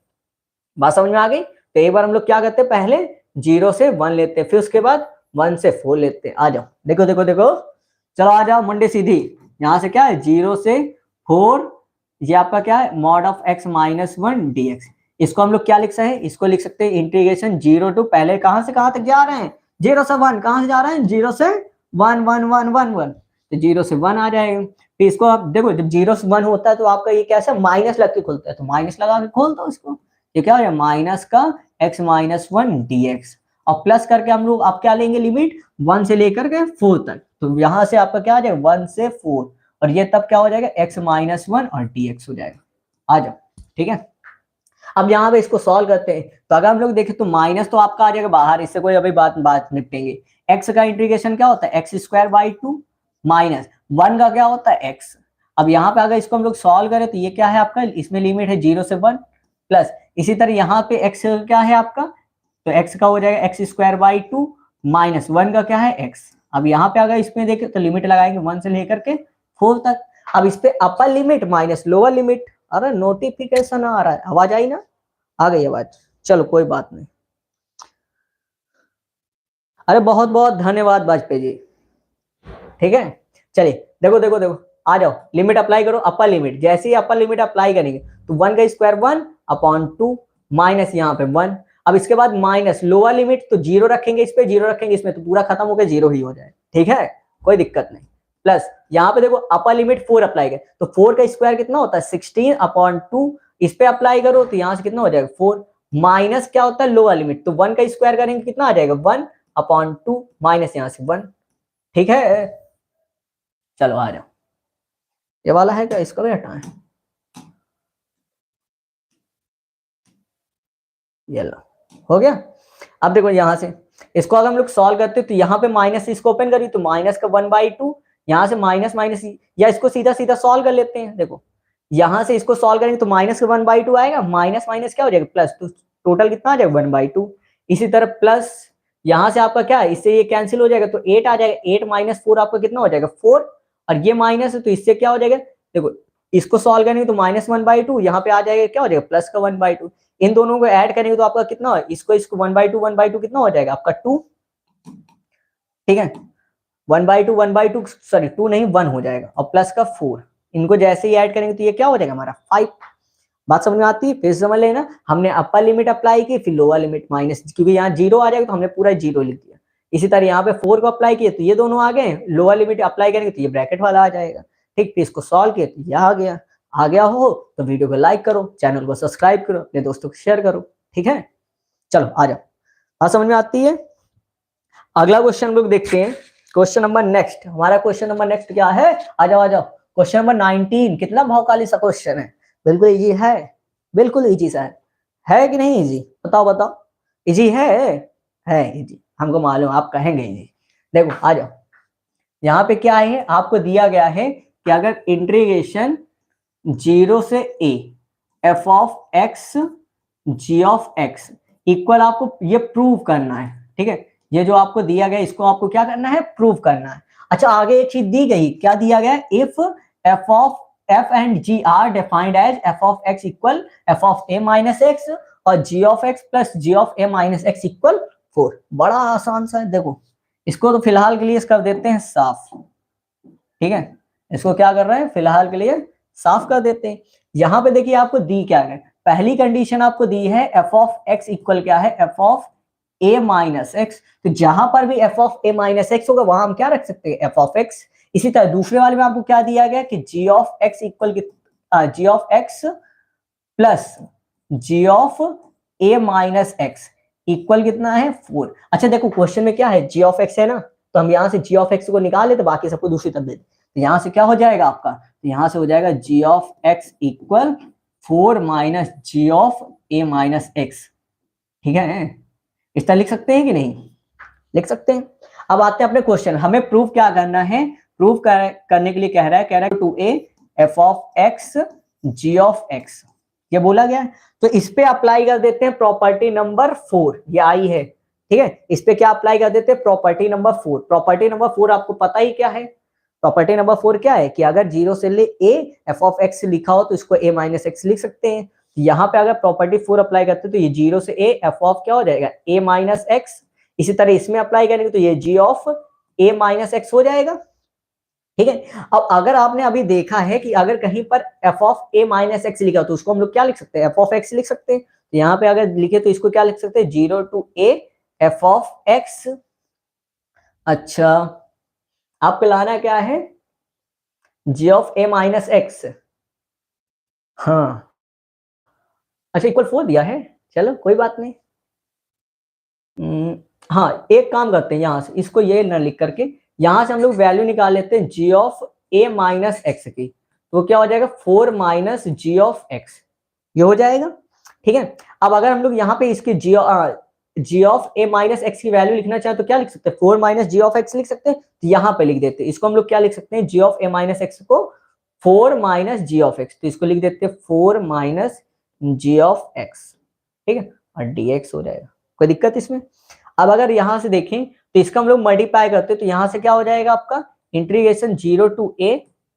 बात समझ में आ गई? तो एक बार हम लोग क्या करते हैं? पहले 0 से 1 लेते हैं, फिर उसके बाद 1 से 4 लेते हैं। आ जाओ, देखो देखो देखो, चलो आ जाओ मुंडे सीधी। यहां से क्या है? 0 से 4, ये आपका क्या है? Mod of x minus 1 dx। इसको हम लोग क्या लिख सकते हैं? इसको लिख सकते हैं इंटीग्रेशन 0 टू, पहले कहां से कहां तक जा रहे हैं? 0 से 1। कहां से जा रहे हैं? 0 से 1 1 1 1 1, तो 0 से 1 आ जाएगा। फिर इसको आप देखो, जब 0 से 1 होता है तो आपका ये कैसा? माइनस लग के खुलता है, तो माइनस लगा के खोल दो इसको। ये क्या हो जाए? माइनस का x माइनस 1 dx, और प्लस करके हम लोग आप क्या लेंगे? लिमिट 1 से लेकर के 4 तक। तो यहां से आपका क्या आ जाएगा? 1 से 4, और ये तब क्या हो जाएगा? x माइनस 1 और dx हो जाएगा। आ जाओ, ठीक है। अब यहाँ पे इसको सॉल्व करते हैं, तो अगर हम लोग देखें तो माइनस तो आपका आ जाएगा बाहर, इससे कोई अभी बात निपटेंगे। x का इंटीग्रेशन क्या होता है? एक्स स्क्वायर बाई 2 माइनस 1 का क्या होता है? x। अब यहाँ पे अगर इसको हम लोग सॉल्व करें तो ये क्या है आपका? इसमें लिमिट है 0 से 1, प्लस इसी तरह यहाँ पे x क्या है आपका? तो x का हो जाएगा एक्स स्क्वायर बाई 2 माइनस 1 का क्या है? x। अब यहाँ पे अगर इसमें देखें तो लिमिट लगाएंगे 1 से लेकर के 4 तक। अब इस पे upper limit minus lower limit. अरे नोटिफिकेशन आ रहा है, आवाज आई ना? आ गई आवाज, चलो कोई बात नहीं। अरे बहुत बहुत धन्यवाद वाजपेयी जी। ठीक है, चलिए देखो देखो देखो, आ जाओ लिमिट अप्लाई करो। अपर लिमिट, जैसे ही अपर लिमिट अप्लाई करेंगे तो 1 का स्क्वायर 1 अपॉन 2 माइनस यहाँ पे 1। अब इसके बाद माइनस लोअर लिमिट, तो 0 रखेंगे इस पे, 0 रखेंगे इसमें, तो पूरा खत्म होकर 0 ही हो जाए। ठीक है, कोई दिक्कत नहीं। प्लस यहाँ पे देखो अपर लिमिट 4 अप्लाई करें, तो 4 का स्क्वायर कितना होता है? 16 अपॉन 2, इस पे अप्लाई करो तो यहाँ से कितना हो जाएगा? 4 माइनस क्या होता है? लोअर लिमिट, तो 1 का स्क्वायर करेंगे कितना आ जाएगा? 1 अपॉन 2 माइनस यहाँ से 1। ठीक है, चलो आ जाओ। ये वाला है क्या? इसको भी हटाएं, ये लो, हो गया। अब देखो यहां से इसको अगर हम लोग सॉल्व करते तो यहाँ पे माइनस, इसको ओपन करी तो माइनस का 1/2, यहाँ से माइनस माइनस, या इसको सीधा सीधा सॉल्व कर लेते हैं। देखो यहां से इसको सॉल्व करेंगे तो -1/2 आएगा, माइनस माइनस क्या हो जाएगा प्लस, तो टोटल कितना आ जाएगा 1/2। इसी तरह प्लस यहां से आपका क्या है, इससे ये कैंसिल हो जाएगा तो 8 आ जाएगा, 8 - 4 आपका कितना हो जाएगा 4, और ये माइनस है तो इससे क्या हो जाएगा, देखो इसको सॉल्व करेंगे तो -1/2, यहाँ पे आ जाएगा क्या हो जाएगा प्लस का 1/2, इन दोनों को ऐड करेंगे तो आपका कितना हो, इसको 1/2 कितना हो जाएगा आपका 2, ठीक है 1/2 सॉरी 2 नहीं 1 हो जाएगा, और प्लस का 4, इनको जैसे ही ऐड करेंगे तो ये क्या हो जाएगा हमारा 5। बात समझ में आती है, फिर समझ लेना, हमने अपर लिमिट अप्लाई की फिर लोअर लिमिट माइनस, क्योंकि यहाँ 0 आ जाएगा तो हमने पूरा 0 लिख दिया। इसी तरह यहाँ पे 4 को अप्लाई किया तो ये दोनों आ गए, लोअर लिमिट अप्लाई करेंगे तो ये ब्रैकेट वाला आ जाएगा, ठीक। फिर इसको सॉल्व किया तो ये आ गया हो तो वीडियो को लाइक करो, चैनल को सब्सक्राइब करो, अपने दोस्तों को शेयर करो, ठीक है। चलो आ जाओ, बात समझ में आती है। अगला क्वेश्चन हम लोग देखते हैं, क्वेश्चन नंबर नेक्स्ट, हमारा क्वेश्चन नंबर नेक्स्ट क्या है, आ जाओ क्वेश्चन नंबर 19। कितना भौकाली सा क्वेश्चन है, बिल्कुल इजी है, बिल्कुल इजी सा है कि नहीं इजी, बताओ इजी है इजी, हमको मालूम आप कहेंगे इजी। देखो आ जाओ, यहाँ पे क्या है, आपको दिया गया है कि अगर इंटीग्रेशन 0 से a f of x g of x equal, आपको ये प्रूव करना है, ठीक है। ये जो आपको दिया गया इसको आपको क्या करना है, प्रूव करना है। अच्छा आगे एक चीज दी गई, क्या दिया गया, if f of f and g are defined as f of x equal f of a minus x और g of x plus g of a minus x equal 4। बड़ा आसान सा है, देखो इसको तो फिलहाल के लिए कर देते हैं साफ, ठीक है, इसको क्या कर रहे हैं फिलहाल के लिए साफ कर देते हैं। यहाँ पे देखिए आपको दी क्या है, पहली कंडीशन आपको दी है f ऑफ x इक्वल क्या है, f of a minus x, तो जहां पर भी f of a minus x होगा वहां हम क्या रख सकते हैं f ऑफ x। इसी तरह दूसरे वाले में आपको क्या दिया गया कि g of x equal g of x plus g of a minus x equal कितना है 4। अच्छा देखो क्वेश्चन में क्या है, g ऑफ x है ना, तो हम यहाँ से g ऑफ x को निकाल लेते, बाकी सबको दूसरी तरफ दे, तो यहाँ से क्या हो जाएगा आपका, तो यहाँ से हो जाएगा g of x equal 4 minus g of a minus x, ठीक है। इस तरह लिख सकते हैं कि नहीं, लिख सकते हैं। अब आते हैं अपने क्वेश्चन, हमें प्रूव क्या करना है, प्रूव करने के लिए कह रहा है 2a f of x g of x, ये बोला गया है। तो इस पे अप्लाई कर देते हैं प्रॉपर्टी नंबर 4, ये आई है, ठीक है। इस पे क्या अप्लाई कर देते हैं, प्रॉपर्टी नंबर 4। प्रॉपर्टी नंबर 4 आपको पता ही क्या है, प्रॉपर्टी नंबर 4 क्या है कि अगर 0 से ले a f ऑफ x लिखा हो तो इसको a माइनस x लिख सकते हैं। यहाँ पे अगर प्रॉपर्टी 4 अप्लाई करते हैं तो ये 0 से a f ऑफ क्या हो जाएगा a माइनस x, इसी तरह इसमें अप्लाई करेंगे तो ये g of a minus x हो जाएगा, ठीक है। अब अगर आपने अभी देखा है कि अगर कहीं पर f of a minus x लिखा तो उसको हम लोग क्या लिख सकते हैं, f ऑफ x लिख सकते हैं। तो यहाँ पे अगर लिखे तो इसको क्या लिख सकते हैं, 0 to a f of x। अच्छा आपको लाना क्या है, g of a minus x, हाँ अच्छा इक्वल 4 दिया है, चलो कोई बात नहीं। हाँ एक काम करते हैं, यहाँ से इसको ये न लिख करके यहाँ से हम लोग वैल्यू निकाल लेते हैं g of a minus x की, तो क्या हो जाएगा 4 माइनस g ऑफ x, ये हो जाएगा, ठीक है। अब अगर हम लोग यहाँ पे इसके g of a minus x की वैल्यू लिखना चाहे तो क्या लिख सकते हैं, 4 माइनस g ऑफ x लिख सकते हैं, तो यहाँ पे लिख देते हैं इसको हम लोग क्या लिख सकते हैं, g of a minus x को 4 माइनस g ऑफ x, तो इसको लिख देते हैं 4 माइनस g ऑफ x, ठीक है, और dx हो जाएगा, कोई दिक्कत इसमें। अब अगर यहां से देखें तो इसका हम लोग मल्टीप्लाई करते हैं तो यहां से क्या हो जाएगा आपका इंटीग्रेशन 0 to a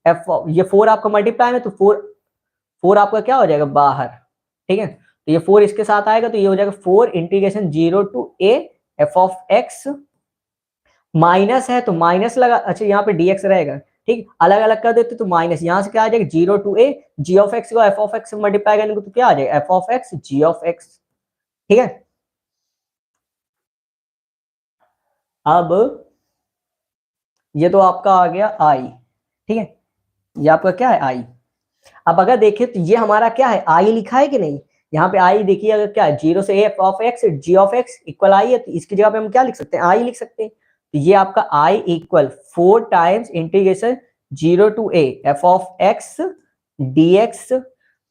f, ये 4 आपका मल्टीप्लाई में तो 4 आपका क्या हो जाएगा बाहर, ठीक है, तो ये 4 इसके साथ आएगा तो ये हो जाएगा 4 integration 0 to a f of x, minus है तो माइनस लगा, अच्छा यहाँ पे dx रहेगा, ठीक, अलग अलग कर देते तो माइनस, यहाँ से क्या आ जाएगा 0 to a g of x को f ऑफ x से मल्टीप्लाई करने को तो क्या आ जाएगा f of x g of x, ठीक है। अब ये तो आपका आ गया i, ठीक है, ये आपका क्या है i। अब अगर देखें तो ये हमारा क्या है i लिखा है कि नहीं, यहाँ पे i देखिए अगर क्या है 0 से a f of x g of x equal i है, तो इसकी जगह पे हम क्या लिख सकते हैं i लिख सकते हैं, तो ये आपका i equal 4 times integration 0 to a f of x dx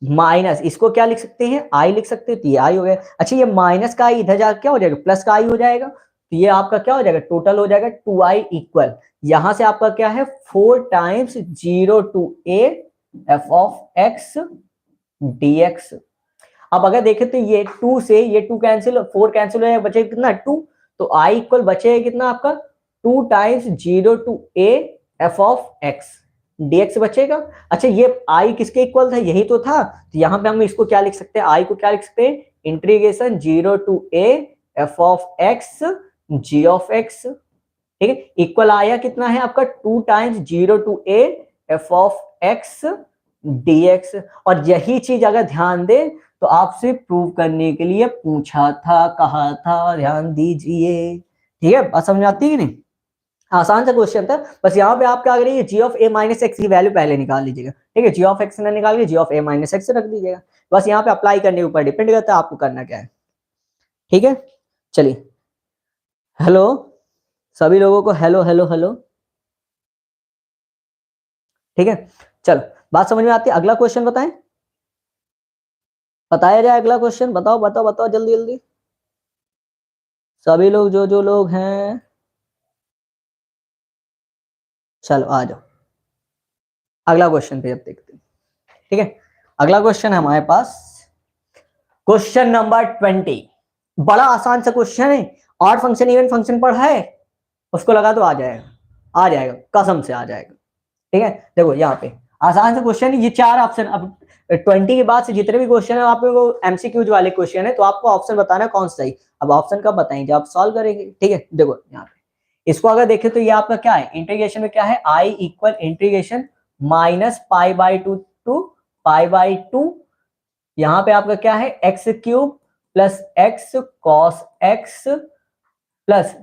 minus इसको क्या लिख सकते हैं i लिख सकते हैं, तो ये i हो गया। अच्छा ये माइनस का i इधर जाकर क्या हो जाएगा प्लस का i हो जाएगा, तो ये आपका क्या हो जाएगा टोटल हो जाएगा 2i इक्वल, यहां से आपका क्या है 4 times 0 to a F of X dx। अब अगर देखें तो ये 2 से ये 2 कैंसिल, 4 कैंसिल हो जाएगा, बचेगा कितना 2। तो I इक्वल बचेगा कितना आपका 2 times 0 to a F of X dx बचेगा। अच्छा ये I किसके इक्वल था, यही तो था। तो यहाँ पे हम इसको क्या लिख सकते हैं, I को क्या लिख सकते हैं, integration 0 to a F of X g of x। ठीक है, इक्वल आया कितना है आपका 2 times 0 to a F of X dx। और यही चीज अगर ध्यान दे तो आपसे प्रूव करने के लिए पूछा था, कहा था, ध्यान दीजिए। ठीक है, बात समझ में आती है कि नहीं, आसान सा क्वेश्चन था। बस यहाँ पे आप क्या करिए, जी ऑफ ए माइनस एक्स की वैल्यू पहले निकाल लीजिएगा। ठीक है, जी ऑफ एक्स ना निकाल के जी ऑफ ए माइनस एक्स रख दीजिएगा। बस यहाँ पे अप्लाई करने के ऊपर डिपेंड करता है आपको करना क्या है। ठीक है, चलिए हेलो सभी लोगों को, हेलो हेलो हेलो। ठीक है, चलो बात समझ में आती है। अगला क्वेश्चन बताएं, बताया जाए अगला क्वेश्चन, बताओ बताओ बताओ जल्दी जल्दी सभी लोग, जो जो लोग हैं, चलो आ जाओ अगला क्वेश्चन पे अब देखते हैं। ठीक है, अगला क्वेश्चन है हमारे पास क्वेश्चन नंबर 20। बड़ा आसान सा क्वेश्चन है, ऑड फंक्शन इवन फंक्शन पढ़ा है, उसको लगा तो आ जाएगा, आ जाएगा कसम से आ जाएगा। ठीक है, देखो यहाँ पे आसान सा क्वेश्चन है, ये 4 ऑप्शन। अब 20 के बाद से जितने भी क्वेश्चन है आपको वो एमसीक्यूज वाले क्वेश्चन है, तो आपको ऑप्शन बताना है कौन सा सही। अब ऑप्शन कब बताएंगे, जब आप सॉल्व करेंगे। ठीक है, देखो यहाँ पे इसको अगर देखें तो ये आपका क्या है, इंटीग्रेशन में क्या है, I equal integration minus pi by two to pi by two, यहाँ पे आपका क्या है x cube plus x cos x plus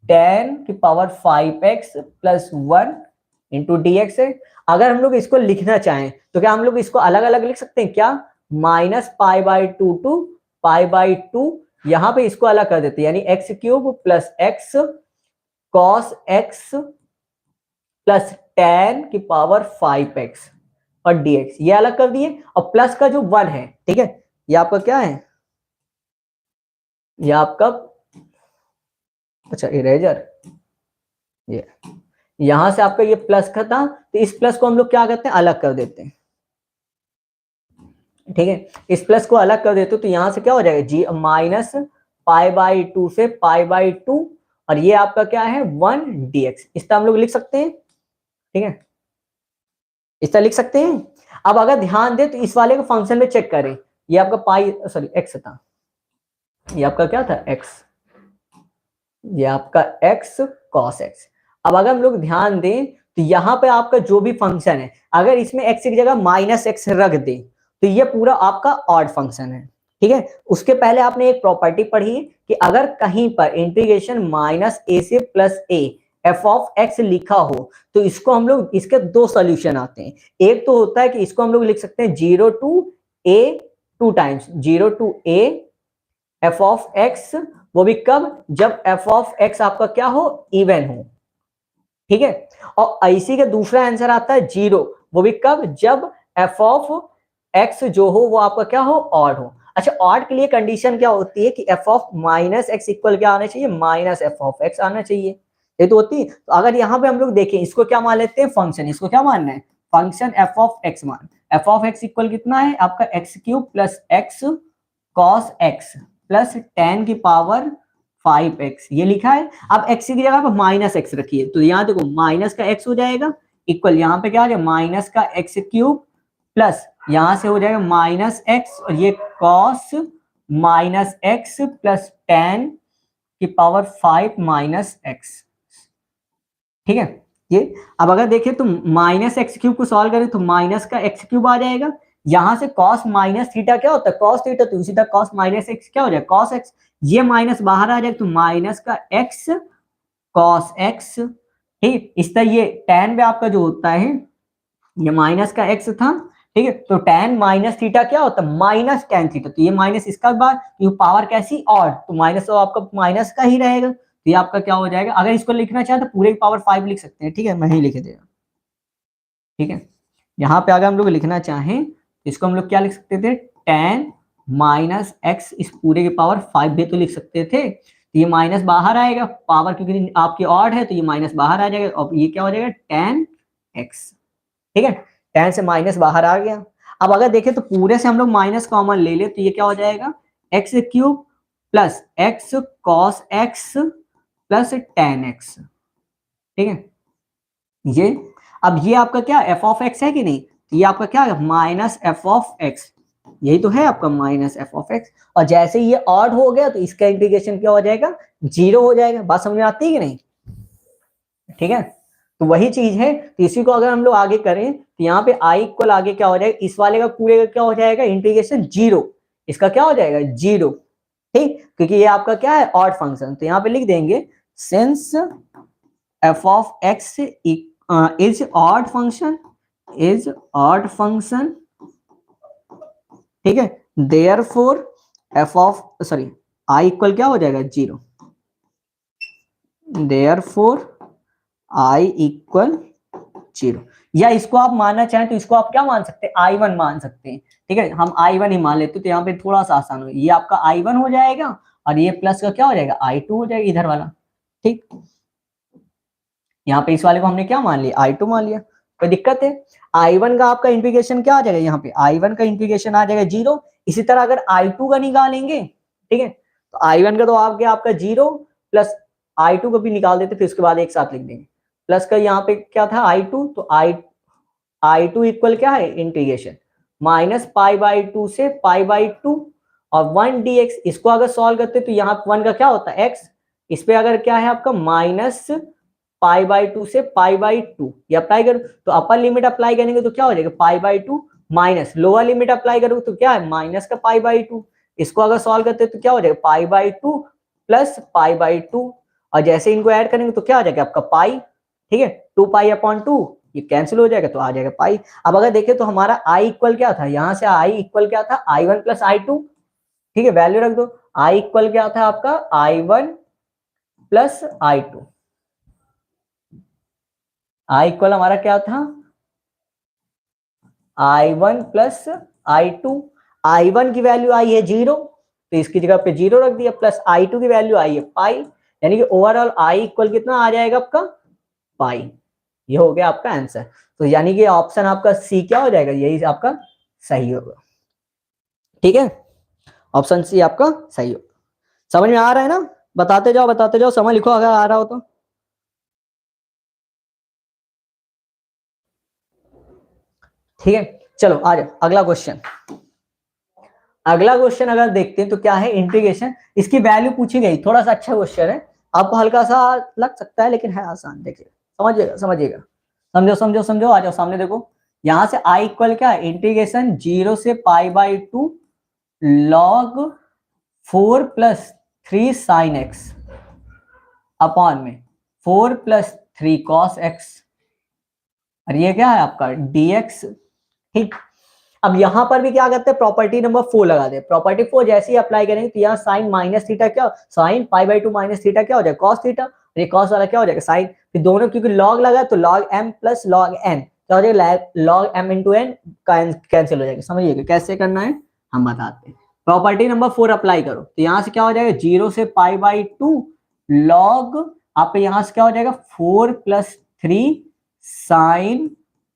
ten की power 5x plus 1 into d x है। अगर हम लोग इसको लिखना चाहें तो क्या हम लोग इसको अलग अलग लिख सकते हैं क्या, minus pi by two to pi by two, यहां पे इसको अलग कर देते हैं, यानी X cube plus x cos x plus ten की पावर 5x और dx, ये अलग कर दिए। और प्लस का जो 1 है, ठीक है, ये आपका क्या है, ये आपका, अच्छा इरेजर, ये यहां से आपका ये प्लस का था, तो इस प्लस को हम लोग क्या करते हैं, अलग कर देते हैं। ठीक है, इस प्लस को अलग कर देते हो तो यहां से क्या हो जाएगा, जी माइनस पाई बाई टू से पाई बाई टू, और ये आपका क्या है 1 dx, इस तरह हम लोग लिख सकते हैं। ठीक है, इस तरह लिख सकते हैं। अब अगर ध्यान दे तो इस वाले को फंक्शन में चेक करें, ये आपका पाई सॉरी एक्स था, ये आपका क्या था एक्स, ये आपका एक्स कॉस एक्स। अब अगर हम लोग ध्यान दें तो यहाँ पे आपका जो भी फंक्शन है, अगर इसमें एक्स की जगह माइनस एक्स रख दे तो ये पूरा आपका ऑड फंक्शन है। ठीक है, उसके पहले आपने एक प्रॉपर्टी पढ़ी कि अगर कहीं पर इंटीग्रेशन माइनस ए से plus A F of x लिखा हो तो इसको हम लोग, इसके 2 सॉल्यूशन आते हैं। एक तो होता है कि इसको हम लोग लिख सकते हैं 0 to A 2 times 0 to A F of X, वो भी कब, जब एफ ऑफ एक्स आपका क्या हो, इवन हो। ठीक है, और इसी का दूसरा आंसर आता है 0, वो भी कब, जब एफ ऑफ एक्स जो हो वो आपका क्या हो, ऑड हो। अच्छा, ऑड के लिए कंडीशन क्या होती है कि F of minus x equal क्या आना चाहिए, माइनस एफ ऑफ एक्स आना चाहिए, ये तो होती है। तो अगर यहाँ पे हम लोग देखें, इसको क्या मान लेते हैं, फंक्शन, इसको क्या मानना है, फंक्शन एफ ऑफ एक्स मान, एफ ऑफ एक्स इक्वल कितना है आपका x cube plus x cos x plus ten की पावर 5x, ये लिखा है। अब x की जगह पर माइनस एक्स रखिए, तो यहाँ देखो माइनस का x हो जाएगा इक्वल, यहाँ पे क्या हो जाएगा माइनस का एक्स क्यूब प्लस यहां से हो जाएगा माइनस एक्स, और ये cos minus X plus ten की पावर 5 माइनस एक्स। ठीक है, ये अब अगर देखें तो माइनस एक्स क्यूब को सॉल्व करें तो माइनस का एक्स क्यूब आ जाएगा, यहां से cos माइनस थीटा क्या होता है, cos थीटा, तो सीधा cos माइनस एक्स क्या हो जाएगा cos एक्स, ये माइनस बाहर आ जाएगा तो माइनस का x cos एक्स। ठीक, इस तरह ये tan पे आपका जो होता है, ये माइनस का x था। ठीक है, तो tan माइनस थीटा क्या होता है, माइनस tan थीटा, तो ये माइनस इसका बाद, ये पावर कैसी ऑड, तो माइनस तो आपका माइनस का ही रहेगा, तो ये आपका क्या हो जाएगा। अगर इसको लिखना चाहे तो पूरे पावर 5 लिख सकते हैं। ठीक है, मैं ही लिख देगा। ठीक है, यहाँ पे अगर हम लोग लिखना चाहें तो इसको हम लोग क्या लिख सकते थे, tan माइनस एक्स, इस पूरे के पावर 5 भी तो लिख सकते थे। तो ये माइनस बाहर आएगा, पावर क्योंकि आपकी ऑड है तो ये माइनस बाहर आ जाएगा, और ये क्या हो जाएगा tan x। ठीक है, tan से माइनस बाहर आ गया। अब अगर देखें तो पूरे से हम लोग माइनस कॉमन ले ले तो ये क्या हो जाएगा, x cube plus x cos x plus tan x, ठीक है। ये अब ये आपका क्या एफ ऑफ एक्स है कि नहीं, तो ये आपका क्या है माइनस एफ ऑफ एक्स, यही तो है आपका माइनस एफ ऑफ एक्स। और जैसे ये ऑड हो गया तो इसका इंटीग्रेशन क्या हो जाएगा, 0 हो जाएगा। बात समझ में आती है कि नहीं, ठीक है। तो वही चीज है, तो इसी को अगर हम लोग आगे करें तो यहाँ पे आई इक्वल आगे क्या हो जाएगा, इस वाले का पूरे का क्या हो जाएगा इंटीग्रेशन 0, इसका क्या हो जाएगा 0, ठीक, क्योंकि ये आपका क्या है ऑड फंक्शन। तो यहाँ पे लिख देंगे since F of x is odd function, is odd function, ठीक है, therefore F of sorry I equal क्या हो जाएगा 0, देयरफॉर आई इक्वल 0। या इसको आप मानना चाहें तो इसको आप क्या मान सकते हैं, I1 मान सकते हैं, ठीक है। हम I1 ही मान लेते तो यहाँ पे थोड़ा सा आसान हो, ये आपका I1 हो जाएगा और ये प्लस का क्या हो जाएगा I2 हो जाएगा इधर वाला, ठीक। यहाँ पे इस वाले को हमने क्या मान लिया I2 मान लिया, कोई दिक्कत है। I1 का आपका इंटीग्रेशन क्या आ जाएगा, यहाँ पे I1 का इंटीग्रेशन आ जाएगा 0। इसी तरह अगर I2 का निकालेंगे, ठीक है, तो I1 का तो आपका 0 प्लस I2 को भी निकाल देते फिर उसके बाद एक साथ लिख देंगे, प्लस का यहाँ पे क्या था I2, तो I2 इक्वल क्या है इंटीग्रेशन माइनस पाई बाई 2 से पाई बाई 2 और 1 dx। इसको अगर सॉल्व करते तो यहाँ 1 का क्या होता है x, इस पे अगर क्या है आपका माइनस पाई बाई 2 से पाई बाई 2, ये अप्लाई करो तो अपर लिमिट अप्लाई करेंगे तो क्या हो जाएगा पाई by 2 minus lower limit apply करो तो क्या है माइनस का पाई बाई 2। इसको अगर सॉल्व करते तो क्या हो जाएगा पाई बाई 2 प्लस पाई बाई 2 और जैसे इनको ऐड करेंगे तो क्या आ जाएगा आपका पाई, ठीक है, 2 पाई अपॉन 2 ये कैंसिल हो जाएगा तो आ जाएगा पाई। अब अगर देखें तो हमारा आई इक्वल क्या था, यहाँ से आई इक्वल क्या था I1 प्लस I2, ठीक है, वैल्यू रख दो। आई इक्वल क्या था आपका I1 plus I2, I equal हमारा क्या था I1 प्लस I2। I1 की वैल्यू आई है 0 तो इसकी जगह पे 0 रख दिया, प्लस I2 की वैल्यू आई है पाई, यानी कि ओवरऑल आई इक्वल कितना आ जाएगा आपका पाई। ये हो गया आपका आंसर। तो यानी कि ऑप्शन आपका सी क्या हो जाएगा, यही आपका सही होगा, ठीक है, ऑप्शन सी आपका सही होगा। समझ में आ रहा है ना, बताते जाओ समय लिखो अगर आ रहा हो तो। ठीक है, चलो आ जाओ अगला क्वेश्चन। अगला क्वेश्चन अगर देखते हैं तो क्या है इंटीग्रेशन, इसकी वैल्यू पूछी गई, थोड़ा सा अच्छा क्वेश्चन है, आपको हल्का सा लग सकता है लेकिन है आसान, देखिए समझिएगा समझिएगा, समझो समझो समझो, आ जाओ सामने देखो। यहां से आई इक्वल क्या है इंटीग्रेशन 0 से पाई by 2 log 4 plus 3 sine x upon में 4 प्लस 3 कॉस एक्स, और ये क्या है आपका dx, ठीक। अब यहां पर भी क्या करते हैं प्रॉपर्टी नंबर 4 लगा दे, प्रॉपर्टी 4 जैसे ही अप्लाई करेंगे तो यहाँ साइन माइनस थीटा क्या sine pi by 2 minus theta क्या हो जाएगा कॉस थीटा, ये कॉस वाला क्या हो जाएगा साइन, फिर दोनों क्योंकि लॉग लगा तो log m plus log n क्या हो जाएगा log m into N cancel हो जाएगा। समझिएगा कैसे करना है हम बताते हैं। प्रॉपर्टी नंबर 4 अप्लाई करो तो यहाँ से क्या हो जाएगा 0 से पाई बाई 2 लॉग आप यहाँ से क्या हो जाएगा 4 plus 3 sine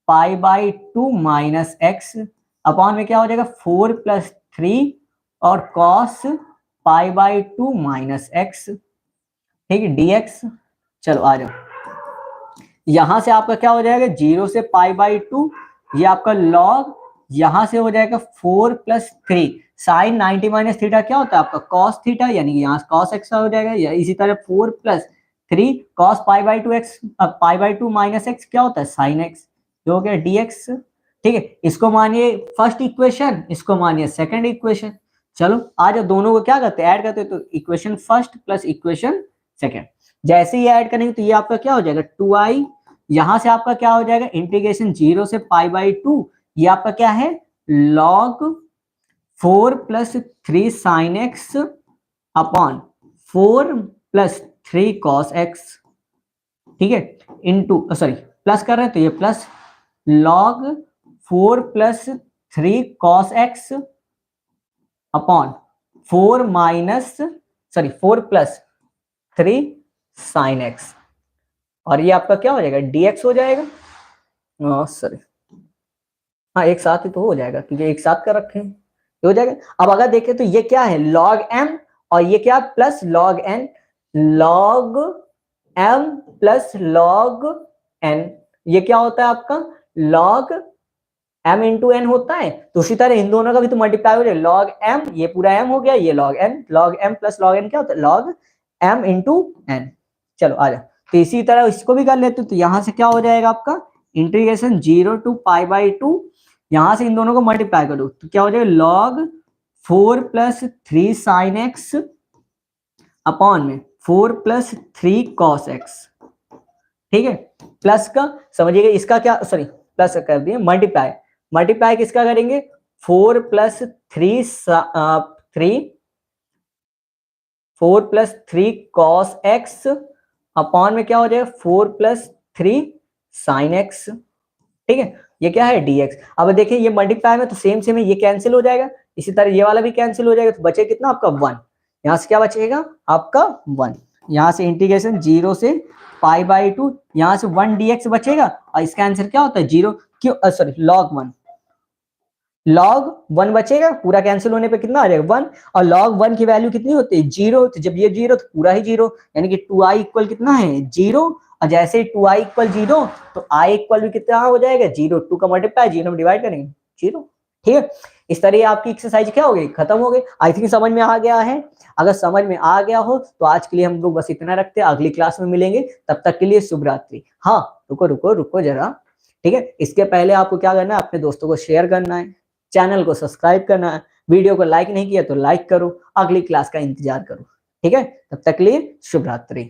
pi by 2 minus X upon में क्या हो जाएगा 4 प्लस 3 और cos pi by 2 minus x, ठीक है dx। चलो आ जाओ, यहां से आपका क्या हो जाएगा 0 से पाई बाई 2 ये आपका लॉग, यहां से हो जाएगा 4 प्लस 3 साइन 90 माइनस थीटा क्या होता है आपका कॉस थीटा, यानी कि यहाँ कॉस एक्स हो जाएगा, या इसी तरह 4 plus 3 cos pi by 2 x, pi by 2 minus x क्या होता है साइन एक्स, जो हो गया dx, ठीक है। इसको मानिए फर्स्ट इक्वेशन, इसको मानिए सेकंड इक्वेशन। चलो आज दोनों को क्या करते हैं ऐड करते हैं, तो equation first plus equation second जैसे ही ऐड करेंगे तो ये आपका क्या हो जाएगा 2i, यहां से आपका क्या हो जाएगा इंटीग्रेशन 0 से पाई बाई 2 ये आपका क्या है log 4 plus 3 sine x upon 4 plus 3 cos x, ठीक है, इनटू सॉरी प्लस कर रहे हैं तो ये plus log 4 plus 3 cos x upon 4 minus sorry 4 plus 3 sine x, और ये आपका क्या हो जाएगा dx हो जाएगा, सॉरी हाँ एक साथ ही तो हो जाएगा क्योंकि एक साथ कर रखे हैं, हो जाएगा। अब अगर देखें तो ये क्या है, log m, और ये क्या plus log n, log m plus log n, ये क्या होता है आपका log m इंटू n होता है। तो उसी तरह इन दोनों का भी तो मल्टीप्लाई हो जाए, log m, ये पूरा m हो गया, ये log n, log m plus log n क्या होता है log m इंटू n। चलो आ जाओ, तो इसी तरह इसको भी कर लेते, तो यहां से क्या हो जाएगा आपका इंटीग्रेशन 0 टू पाई बाई 2, यहां से इन दोनों को मल्टीप्लाई करो तो क्या हो जाएगा log 4 plus 3 sine x upon में 4 प्लस 3 कॉस एक्स, ठीक है। प्लस का समझिएगा, इसका क्या, सॉरी प्लस कर दिए, मल्टीप्लाई, मल्टीप्लाई किसका करेंगे 4 प्लस 3 कॉस एक्स अपॉन में क्या हो जाएगा 4 प्लस 3 साइन एक्स, ठीक है। ये क्या है dx। अब देखिए ये मल्टीप्लाई में तो सेम सेम है, ये कैंसिल हो जाएगा, इसी तरह ये वाला भी कैंसिल हो जाएगा, तो बचे कितना आपका 1, यहाँ से क्या बचेगा आपका 1, यहाँ से इंटीग्रेशन 0 से पाई बाई 2, यहाँ से 1 dx बचेगा, और इसका आंसर क्या होता है 0, क्यों सॉरी log 1 बचेगा, पूरा कैंसिल होने पे कितना आ जाएगा 1, और log 1 की वैल्यू कितनी होती है 0, तो जब ये 0 तो पूरा ही 0, यानी कि 2i इक्वल कितना है 0, और जैसे 2i इक्वल 0 तो i इक्वल भी कितना हो जाएगा 0, 2 का मल्टीप्लाई 0 में डिवाइड करेंगे 0, ठीक है। इस तरह आपकी एक्सरसाइज क्या हो गई, खत्म हो गई। आई थिंक समझ में आ गया है, अगर समझ में आ गया हो तो आज के लिए हम लोग बस इतना रखते हैं, अगली क्लास में मिलेंगे, तब तक के लिए शुभ रात्रि। हाँ रुको रुको रुको जरा, ठीक है, इसके पहले आपको क्या करना है, अपने दोस्तों को शेयर करना है, चैनल को सब्सक्राइब करना है, वीडियो को लाइक नहीं किया तो लाइक करो, अगली क्लास का इंतजार करो, ठीक है। तब तक के लिए शुभ रात्रि।